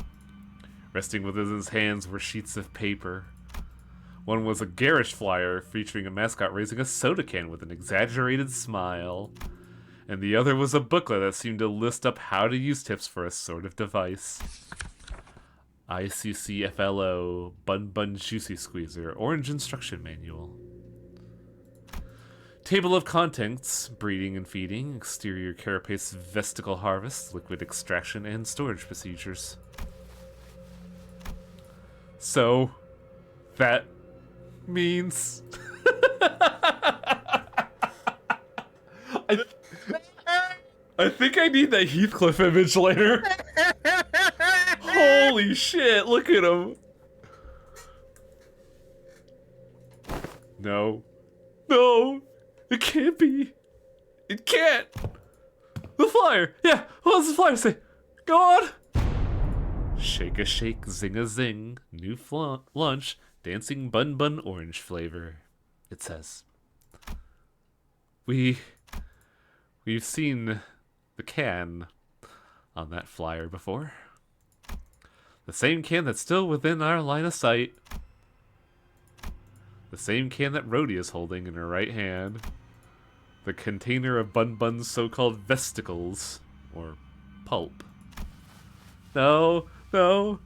Resting within his hands were sheets of paper. One was a garish flyer featuring a mascot raising a soda can with an exaggerated smile. And the other was a booklet that seemed to list up how to use tips for a sort of device. ICCFLO Bun Bun Juicy Squeezer Orange Instruction Manual. Table of contents: breeding and feeding, exterior carapace vesicle harvest, liquid extraction, and storage procedures. So, that means... I think I need that Heathcliff image later. Holy shit, look at him. No. No! It can't be. It can't. The flyer! Yeah, what does the flyer say? Go on! Shake a shake, zing a zing. New lunch, dancing bun bun orange flavor. It says. We've seen the can on that flyer before. The same can that's still within our line of sight. The same can that Rhodey is holding in her right hand. The container of Bun Bun's so-called vesicles, or pulp. No. That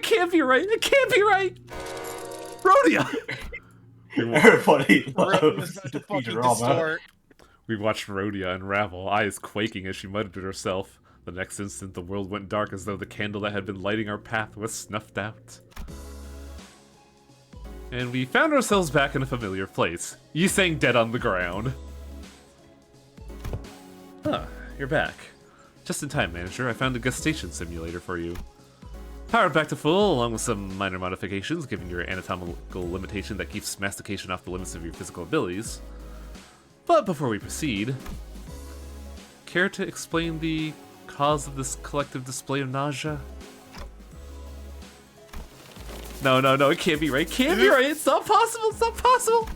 can't be right. It can't be right. Rhodia! Everybody Rhoda's about to fucking distort. We watched Rhodia unravel, eyes quaking as she muttered to herself. The next instant, the world went dark as though the candle that had been lighting our path was snuffed out. And we found ourselves back in a familiar place. Yiseng dead on the ground. Huh, you're back. Just in time, manager. I found a gustation simulator for you. Powered back to full, along with some minor modifications, given your anatomical limitation that keeps mastication off the limits of your physical abilities. But before we proceed, care to explain the cause of this collective display of nausea? No, it can't be right. It can't be right. It's not possible. It's not possible.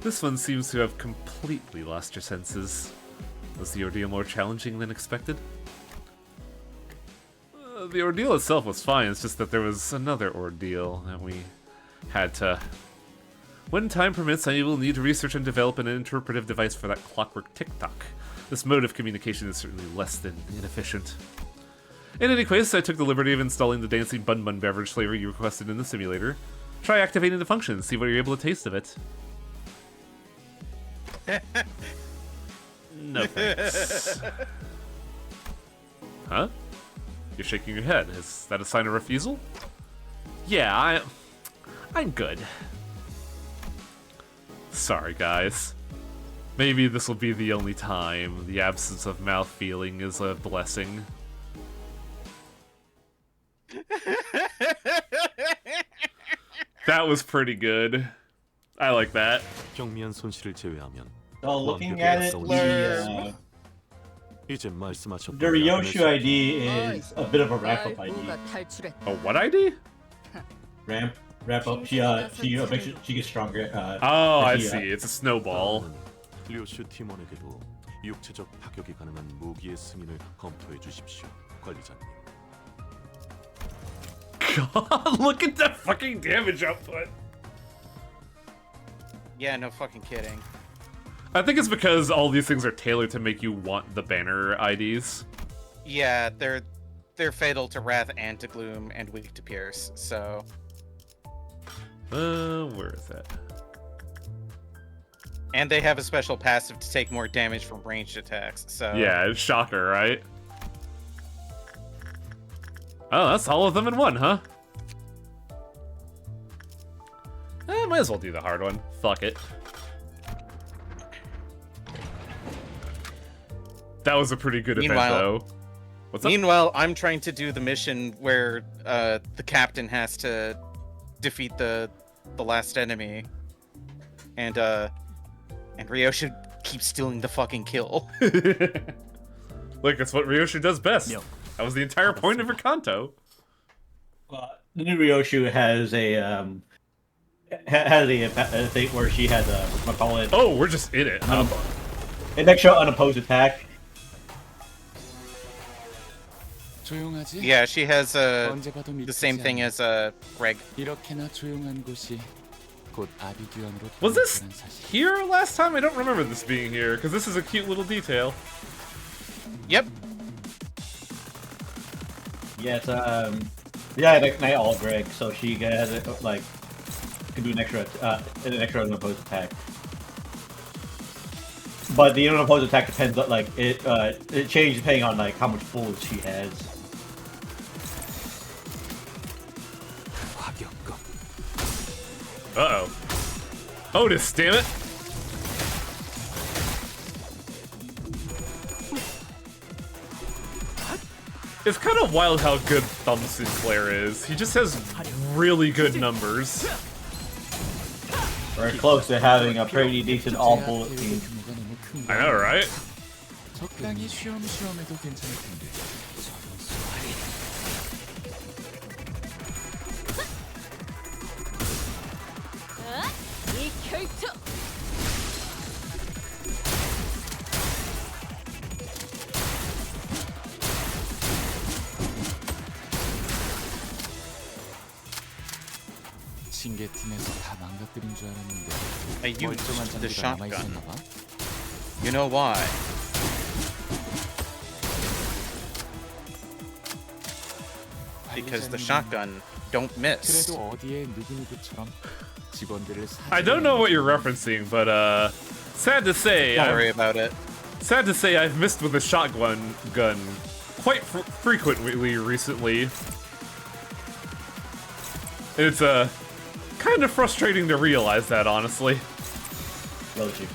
This one seems to have completely lost your senses. Was the ordeal more challenging than expected? The ordeal itself was fine. It's just that there was another ordeal that we had to... When time permits, I will need to research and develop an interpretive device for that clockwork tick-tock. This mode of communication is certainly less than inefficient. In any case, I took the liberty of installing the dancing Bun Bun beverage flavor you requested in the simulator. Try activating the function, see what you're able to taste of it. No thanks. Huh? You're shaking your head. Is that a sign of refusal? Yeah, I'm good. Sorry, guys. Maybe this will be the only time the absence of mouth feeling is a blessing. That was pretty good. I like that. 경미한 손실을 제외하면 So looking at it, 이제 말씀하셨던 the Ryoshu ID is a bit of a ramp up ID. A what ID? Ramp up. She gets stronger. Oh, I she, see. It's a snowball. 류슈 팀원에게도 육체적 타격이 가능한 무기의 승인을 검토해 주십시오, 관리자님. God, look at that fucking damage output. Yeah, no fucking kidding. I think it's because all these things are tailored to make you want the banner IDs. Yeah, they're fatal to Wrath and to Gloom and weak to Pierce, so... Where is that? And they have a special passive to take more damage from ranged attacks, so... Yeah, it's Shocker, right? Oh, that's all of them in one, huh? Might as well do the hard one. Fuck it. That was a pretty good event, though. What's up? Meanwhile, I'm trying to do the mission where the captain has to defeat the last enemy, and Ryoshu keeps stealing the fucking kill. Look, that's what Ryoshu does best. That was the entire point of her Kanto. The new Ryoshu has a thing where she has a whatchamacallit. Oh, we're just in it. Huh? An extra unopposed attack. 조용하지? Yeah, she has 언제 봐도 the same 미치지 thing 않아. as Greg. 이렇게나 조용한 곳이 곧 아비규환으로 Was this 변할 거란 사실. here last time? I don't remember this being here, because this is a cute little detail. Yep. Yeah, it's yeah, like Night All Greg, so she has like can do an extra unopposed attack. But the unopposed attack depends on like it changes depending on like how much bullets she has. Uh-oh. Otis, damn it! It's kind of wild how good Thumb Sinclair is. He just has really good numbers. We're close to having a pretty decent all-bullet team. I know, right? 적당히 쉬엄쉬엄해도 괜찮을 텐데. 이 결투. 징계팀에서 다 망가뜨린 줄 알았는데 I used 멀쩡한 the 장비가 shotgun. 남아있었나 봐. You know why? Because the shotgun don't miss. 그래도 어디에 누구누구처럼 직원들을 I don't know what you're referencing, but sad to say, Don't worry about it. sad to say, I've missed with the shotgun quite frequently recently. It's kind of frustrating to realize that, honestly. Well, cheap.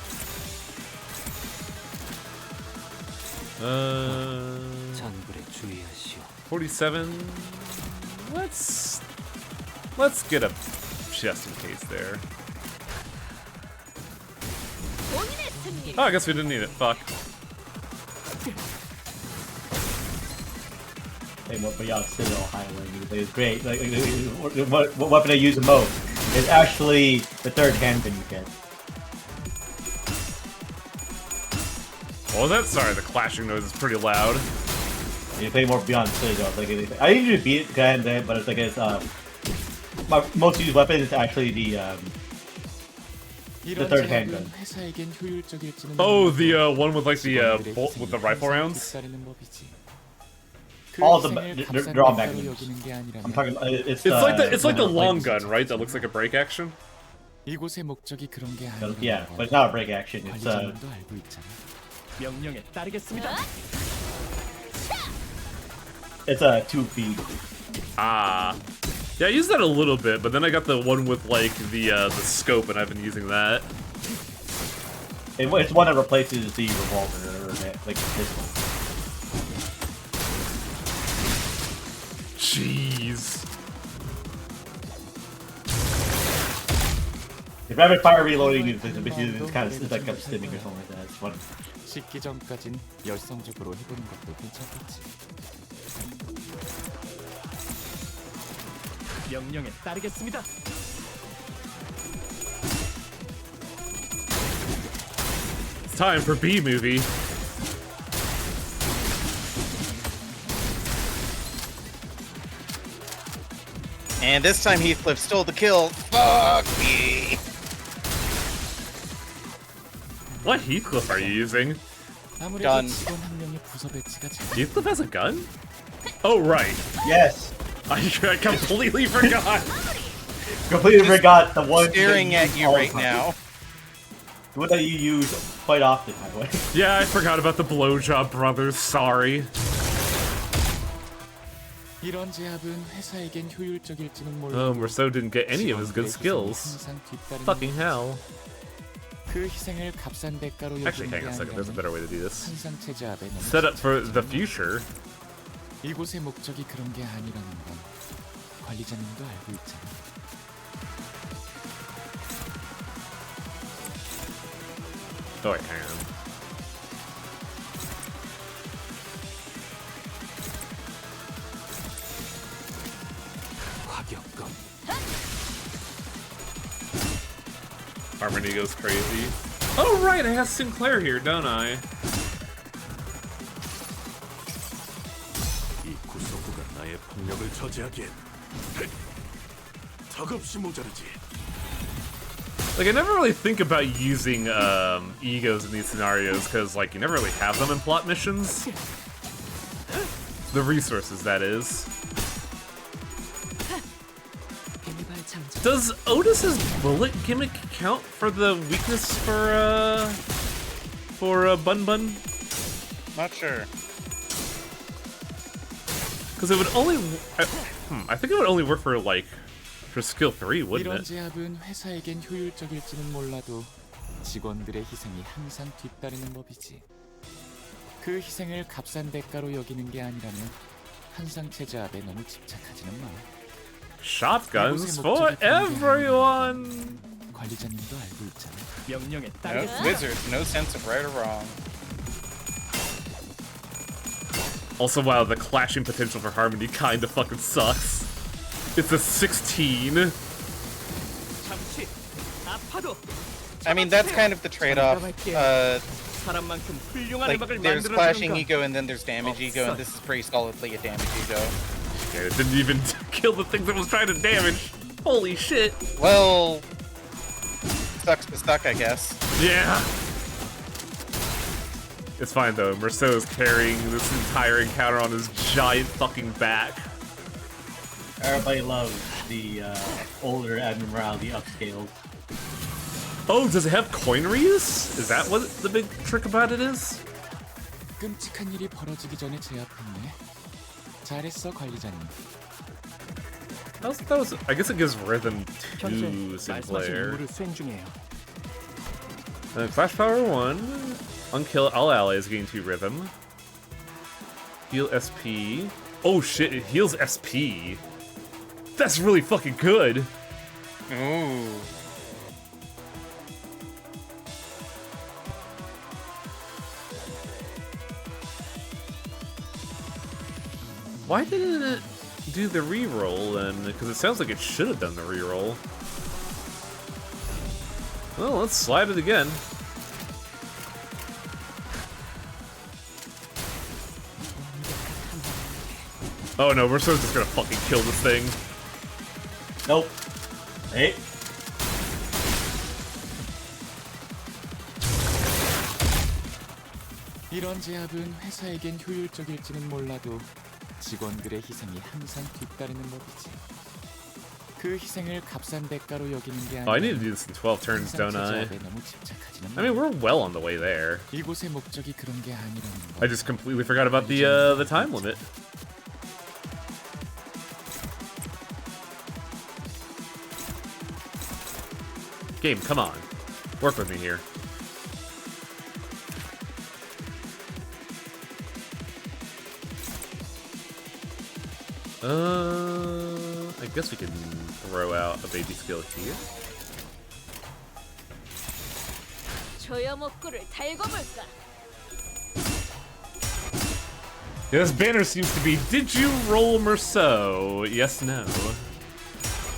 47. Let's get a just in case there. 본인의 승리. Oh, I guess we didn't need it. Fuck. Hey, but y'all still highlighting. It's great. Like, what weapon I use the most is actually the third handgun you get. What was that? Sorry, the clashing noise is pretty loud. You play more Beyond Citadel. Like, I usually beat it guy and then, but it's like it's my most used weapon is actually the third handgun. 회사에겐 효율적일지는 Oh, the one with like the bolt with the rifle rounds. All the drawback moves. I'm talking. It's like the long gun, right? That looks like a break action. 이곳의 목적이 그런 게 아니라. Yeah, but it's not a break action. It's 관리자님도 알고 있잖아. 명령에 따르겠습니다. It's a 2 feed. Ah. Yeah, I used that a little bit, but then I got the one with like the scope, and I've been using that. It's one that replaces the revolver, like pistol. Jeez. If rapid fire reloading is kind of it's like stimming or something like that. It's fun. 식기 전까진 열성적으로 해보는 것도 괜찮겠지. 명령에 따르겠습니다. It's time for B movie. And this time Heathcliff stole the kill. Fuck me. What Heathcliff are you using? 아무래도 gun. 직원 한 명의 부서 배치가 잘 Heathcliff has a gun? Oh, right. Yes. I completely forgot. Completely forgot the one. Staring at you right now. The one that you use quite often, by the way. Yeah, I forgot about the blowjob brothers. Sorry. 이런 제압은 회사에겐 효율적일지는 몰라도 Oh, Merceau didn't get any of his good 직원들의 skills. 희생이 항상 뒤따르는 Fucking hell. 그 희생을 값싼 대가로 Actually, 여기는 hang 게 on a second. There's a 아니라면 better way to do this. 항상 제압에 너무 Set up for 집착하지 the 마. future. 이곳의 목적이 그런 게 아니라는 건 관리자님도 알고 있잖아. Oh, wait, hang on. 화격검. Harmony goes crazy. Oh, right, I have Sinclair here, don't I? 이 구석구가 나의 폭력을 저지하기엔 턱없이 모자르지. Like, I never really think about using egos in these scenarios, because, like, you never really have them in plot missions. The resources, that is. Does Otis's bullet gimmick count for the weakness for Bun Bun? Not sure. Because it would only... I think it would only work for, like, for skill 3, wouldn't 이런 it? 제압은 회사에겐 효율적일지는 몰라도 직원들의 희생이 항상 뒤따르는 법이지. 그 희생을 값싼 대가로 여기는 게 아니라면 한상체 제압에 너무 집착하지는 마. Shotguns for everyone! 관리자님도 알고 있잖아. 명령에 No, 따르겠습니다. wizard, no sense of right or wrong. Also, wow, the clashing potential for Harmony kinda fucking sucks. It's a 16. 잠시 아파도 I mean, that's kind of the trade-off. 사람만큼 훌륭한 Like, 음악을 there's clashing 만들어주는 건 ego and then there's damage ego, and this is pretty solidly a damage ego. Yeah, it didn't even kill the thing that was trying to damage. Holy shit. Well, sucks to suck, I guess. Yeah. It's fine though. Merceau's carrying this entire encounter on his giant fucking back. Everybody loves the older Admiral, the upscaled. Oh, does it have coin reuse? Is that what the big trick about it is? 끔찍한 일이 벌어지기 전에 제압했네. 잘했어, 관리자님. That was, I guess it gives rhythm 현재 to 말씀하신 Sinclair. 임무를 수행 중이에요. Flash Power 1. Unkill all allies gain 2 rhythm. Heal SP. Oh shit, it heals SP. That's really fucking good. Ooh. Why didn't it do the reroll then? Because it sounds like it should have done the reroll. Well, let's slide it again. Oh no, we're so just gonna fucking kill this thing. Nope. Hey. 이런 제압은 회사에겐 효율적일지는 몰라도 직원들의 희생이 항상 뒤따르는 법이지. 그 희생을 값싼 대가로 여기는 게 Oh, I need to 아니라 do this in 12 turns, don't I? 제압에 너무 집착하지는 I mean, 마. we're well on the way there. 이곳의 목적이 그런 게 아니라는 거. I just completely forgot about the time limit. Game, come on. Work with me here. I guess we can throw out a baby skill here. 조여목구를 달궈볼까? This banner seems to be, did you roll Merceau? Yes, no.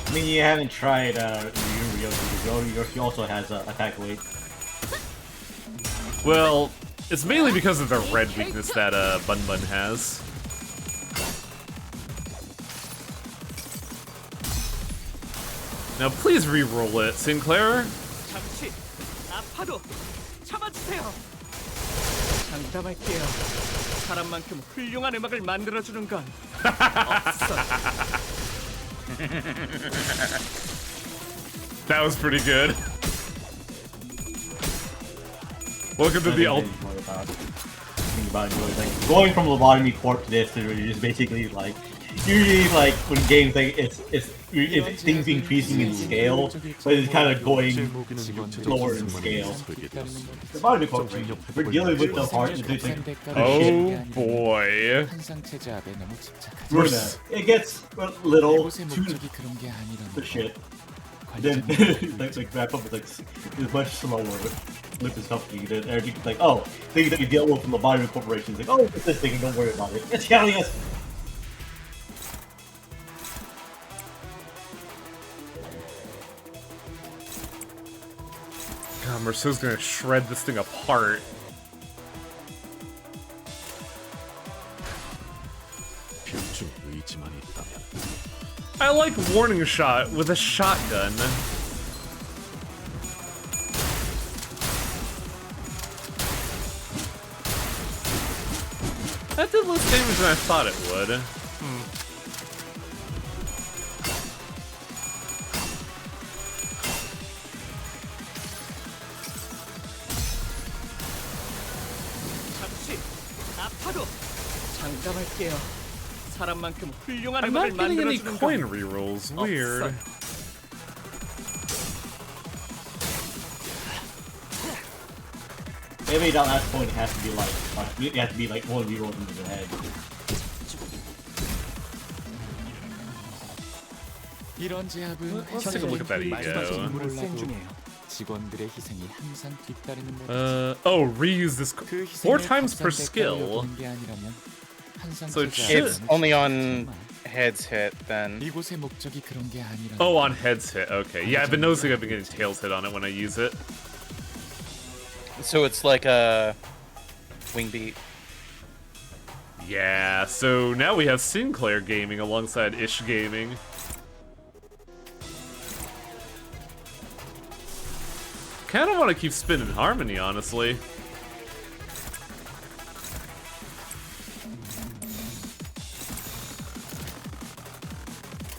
I mean, you haven't tried Ryu because he also has attack weight. Well, it's mainly because of the red weakness that Bun Bun has. Now please re-roll it, Sinclair. 잠시 아파도 참아주세요. 장담할게요. 사람만큼 훌륭한 음악을 만들어주는 건 없어. That was pretty good. Welcome to the ult. Think about it, like going from lobotomy corp to this, to just basically like usually like when games like it's things increasing in scale, but it's kind of going lower in scale. Lobotomy corp, we're dealing with the heart. It's like Oh boy. It gets a little too the shit. Then like wrap up with like it's much smaller with this company. Then everything's like, oh, things that you deal with from the Lobotomy Corporation. It's like, oh, it's this thing, and don't worry about it. It's counting us. God, Merceau's gonna shred this thing apart. I like warning shot with a shotgun. That did less damage than I thought it would. 잠시 아파도 장담할게요. 사람만큼 훌륭한 I'm 음악을 not getting any 만들어주는 coin 건 rerolls. Weird. 없어요. Maybe that last point has to be like you have to be like one reroll into the head. 이런 제압은 Let's take a look at that ego. 직원들의 희생이 항상 뒤따르는 법. Oh, reuse this 그 4 희생을 times per 값싼 대가로 skill. 여기는 게 아니라면 항상 So it 제자하는 should- It's only on heads hit then. 이곳의 목적이 그런 게 아니라. Oh, on heads hit. Okay. Yeah, I've been noticing I've been getting tails hit on it when I use it. So it's like a wing beat. Yeah, so now we have Sinclair Gaming alongside Ish Gaming. Kinda wanna keep spinning Harmony, honestly.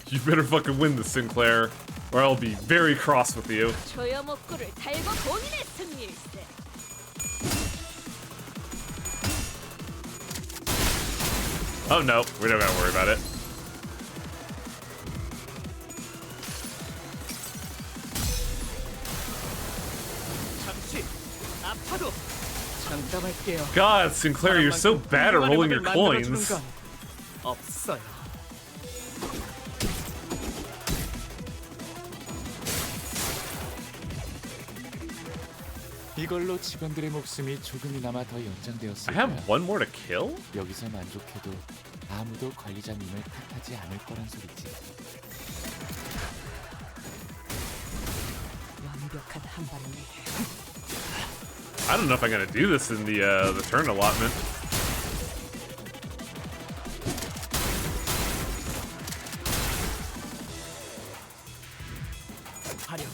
You better fucking win this, Sinclair, or I'll be very cross with you. 조여목구를 달궈 본인의 승리일세. Oh no, we don't gotta worry about it. 잠시 아파도 장담할게요. God, Sinclair, you're so bad at rolling your coins. 없어요. 이걸로 직원들의 목숨이 조금이나마 더 연장되었을 I have 거야. one more to kill? 여기서 만족해도 아무도 관리자님을 탓하지 않을 거란 소리지. 완벽한 한 발을 위해. I don't know if I'm gonna do this in the turn allotment. 화력,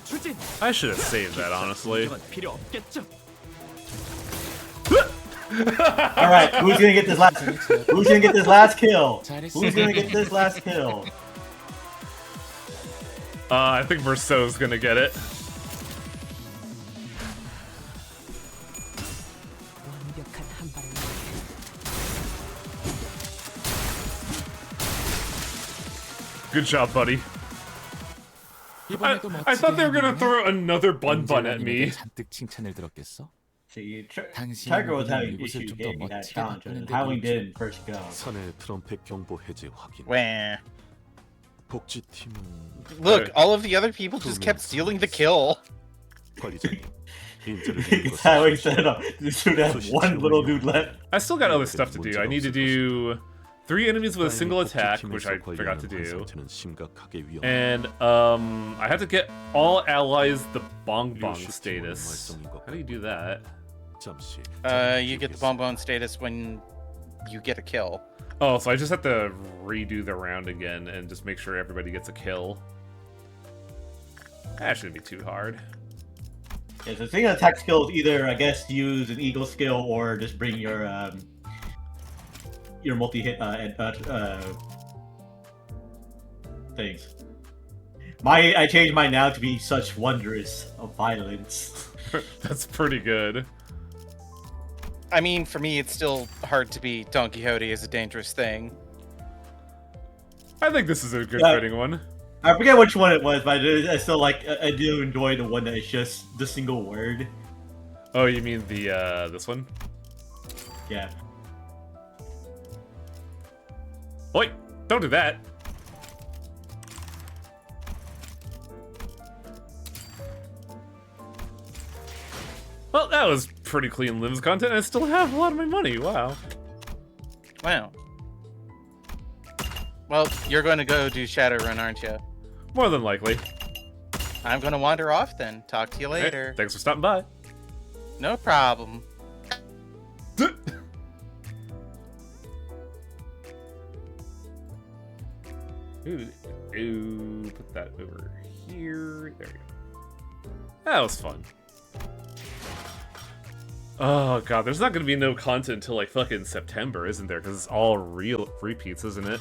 추진. I should have saved that, honestly. 공정은 필요 없겠죠. All right, who's gonna get this last? Who's gonna get this last kill? Who's gonna get this last kill? I think Merceau's gonna get it. 완벽한 한 발을 위해. Good job, buddy. 이번에도 I thought they were gonna 멋지게 throw another bun at 언제나 me. 님에게 잔뜩 칭찬을 들었겠어? See, 당신이 Tiger was 먹는 having 이곳을 issues 좀 더 getting that 멋지게 challenge. 바꾸는 데 Howling 도움 좀. didn't first go. 산의 트럼펫 경보 해제 확인. Wah. 복지팀은 Look, all of the other people just kept stealing the kill. 관리자님 인재를 잃은 It's how he 것을 said, this dude has one little dude left. I still got other stuff to do. I need to do 3 enemies with a single attack, which I forgot to do. 환상체는 심각하게 위험. And I have to get all allies the Bong Bong status. How do you do that? 잠시. You get the bonbon status when you get a kill. Oh, so I just have to redo the round again and just make sure everybody gets a kill. That shouldn't be too hard. Yeah, so single attack skills either, I guess, use an eagle skill or just bring your multi-hit things. I changed mine now to be such wondrous of violence. That's pretty good. I mean, for me, it's still hard to beat Don Quixote as a dangerous thing. I think this is a good Yeah. fitting one. I forget which one it was, but I still like. I do enjoy the one that is just the single word. Oh, you mean the this one? Yeah. Wait, don't do that. Well, that was pretty clean limbs content. I still have a lot of my money. Wow. Wow. Well, you're going to go do Shadowrun, aren't you? More than likely. I'm going to wander off then. Talk to you Hey, later. thanks for stopping by. No problem. Ooh, put that over here. There you go. That was fun. Oh god, there's not gonna be no content until like fucking September, isn't there? Because it's all real repeats, isn't it?